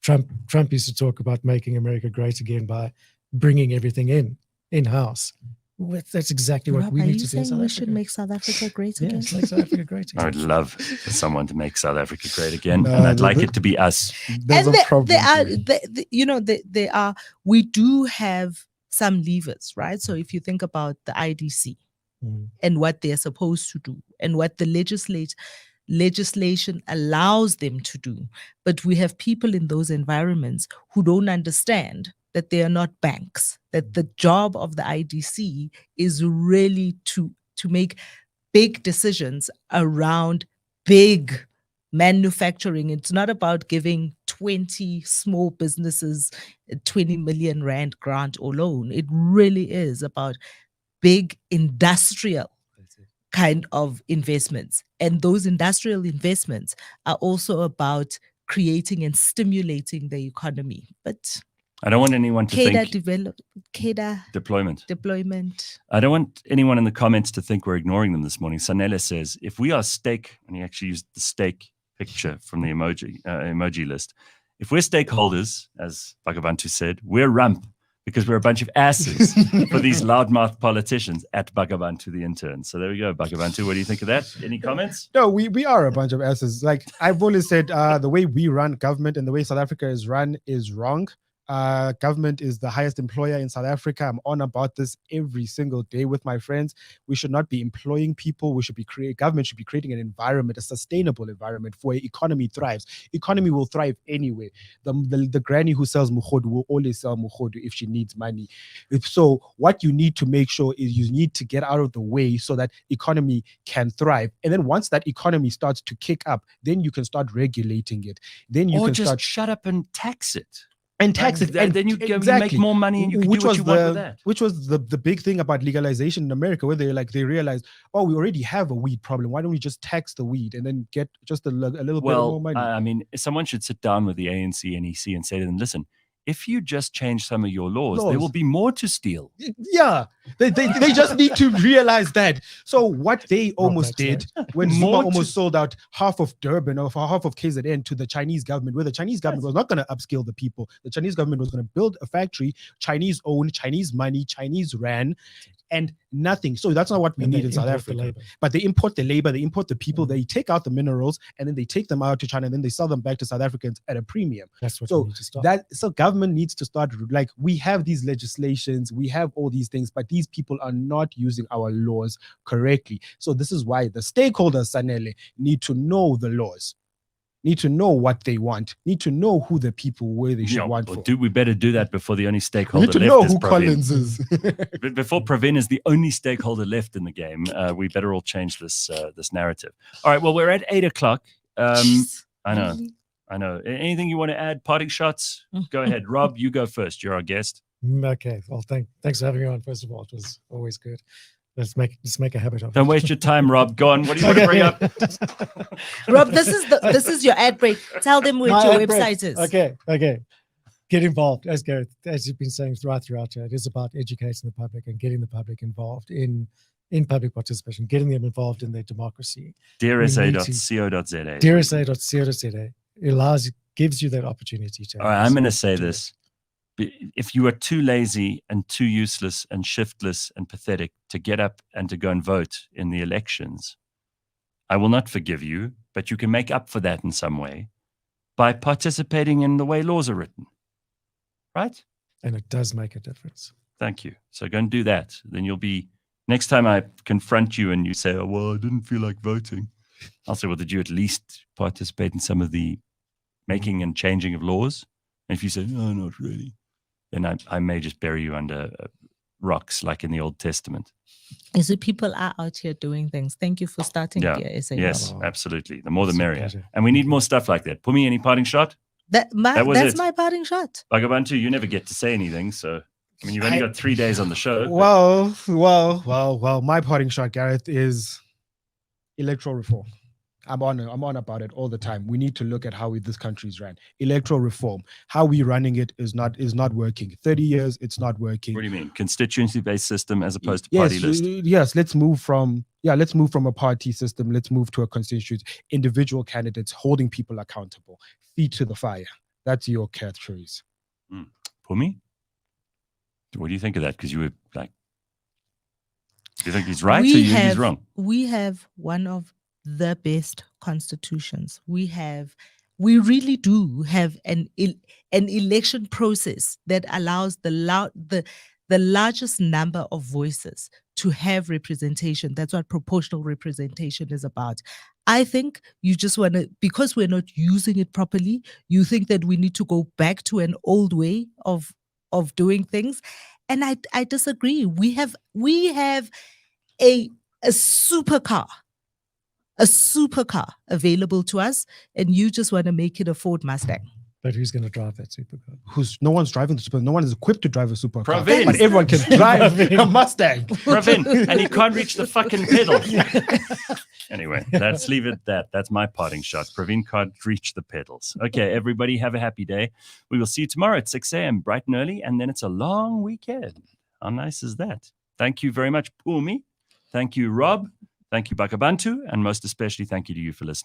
Trump used to talk about making America great again by bringing everything in-house. That's exactly what we need to do in South Africa. We should make South Africa great again? Yes, make South Africa great again. I would love for someone to make South Africa great again, and I'd like it to be us. There's a problem. We do have some levers, right? So if you think about the IDC and what they're supposed to do and what the legislation allows them to do, but we have people in those environments who don't understand that they are not banks, that the job of the IDC is really to make big decisions around big manufacturing. It's not about giving 20 small businesses a 20 million rand grant or loan. It really is about big industrial kind of investments. And those industrial investments are also about creating and stimulating the economy. But I don't want anyone to think deployment. I don't want anyone in the comments to think we're ignoring them this morning. Sanele says, if we are stake, and he actually used the stake picture from the emoji list. If we're stakeholders, as Bakh'abantu said, we're rump because we're a bunch of asses for these loudmouth politicians at Bakh'abantu the intern. So there we go, Bakh'abantu. What do you think of that? Any comments? No, we are a bunch of asses. Like I've always said, the way we run government and the way South Africa is run is wrong. Government is the highest employer in South Africa. I'm on about this every single day with my friends. We should not be employing people. Government should be creating an environment, a sustainable environment where economy thrives. Economy will thrive anyway. The granny who sells mukhodu will always sell mukhodu if she needs money. So what you need to make sure is you need to get out of the way so that economy can thrive. And then once that economy starts to kick up, then you can start regulating it. Then you can just shut up and tax it. And tax it, and then you make more money, and you can do what you want with that. Which was the big thing about legalization in America, where they realized, oh, we already have a weed problem. Why don't we just tax the weed and then get just a little bit more money? I mean, someone should sit down with the ANC, NEC, and say to them, listen, if you just change some of your laws, there will be more to steal. Yeah, they just need to realize that. So what they almost did when Zuma almost sold out half of Durban or half of KZN to the Chinese government, where the Chinese government was not going to upskill the people. The Chinese government was going to build a factory, Chinese owned, Chinese money, Chinese ran, and nothing. So that's not what we need in South Africa. But they import the labor, they import the people, they take out the minerals, and then they take them out to China, and then they sell them back to South Africans at a premium. That's what we need to stop. So government needs to start, like, we have these legislations, we have all these things, but these people are not using our laws correctly. So this is why the stakeholders, Sanele, need to know the laws. Need to know what they want, need to know who the people where they should want for. We better do that before the only stakeholder left is know who Pravin. Collins is. Before Pravin is the only stakeholder left in the game, we better all change this narrative. All right, well, we're at 8 o'clock. I know. Anything you want to add? Parting shots? Go ahead. Rob, you go first. You're our guest. Okay. Well, thanks for having me on, first of all. It was always good. Let's make a habit of it. Don't waste your time, Rob. Go on. What do you want to bring up? Rob, this is your ad break. Tell them what your website is. Okay. Get involved, as Gareth, as you've been saying throughout here. It is about educating the public and getting the public involved in public participation, getting them involved in their democracy. DRSA.co.za. DRSA.co.za. It gives you that opportunity to. All right, I'm going to say this. If you are too lazy and too useless and shiftless and pathetic to get up and to go and vote in the elections, I will not forgive you, but you can make up for that in some way by participating in the way laws are written. Right? And it does make a difference. Thank you. So go and do that. Then you'll be, next time I confront you and you say, oh, well, I didn't feel like voting, I'll say, well, did you at least participate in some of the making and changing of laws? And if you say, no, not really, then I may just bury you under rocks like in the Old Testament. Is it people are out here doing things? Thank you for starting here. Yes, absolutely. The more the merrier. Pleasure. And we need more stuff like that. Pumi, any parting shot? That's it. my parting shot. Bakh'abantu, you never get to say anything. So, I mean, you've only got 3 days on the show. Well, my parting shot, Gareth, is electoral reform. I'm on about it all the time. We need to look at how this country's ran. Electoral reform, how we running it is not working. 30 years, it's not working. What do you mean? Constituency-based system as opposed to party list? Yes, let's move from a party system. Let's move to a constituency. Individual candidates holding people accountable. Feet to the fire. That's your catchphrase. Pumi? What do you think of that? Because you were like, do you think he's right or you think he's wrong? We have one of the best constitutions. We really do have an election process that allows the largest number of voices to have representation. That's what proportional representation is about. I think you just want to, because we're not using it properly, you think that we need to go back to an old way of doing things. And I disagree. We have a supercar available to us, and you just want to make it a Ford Mustang. But who's going to drive that supercar? No one's driving the supercar. No one is equipped to drive a supercar. Pravin. But everyone can drive a Mustang. Pravin, and he can't reach the fucking pedal. Anyway, let's leave it at that. That's my parting shot. Pravin can't reach the pedals. Okay, everybody have a happy day. We will see you tomorrow at 6 a.m. bright and early, and then it's a long weekend. How nice is that? Thank you very much, Pumi. Thank you, Rob. Thank you, Bakh'abantu. And most especially, thank you to you for listening.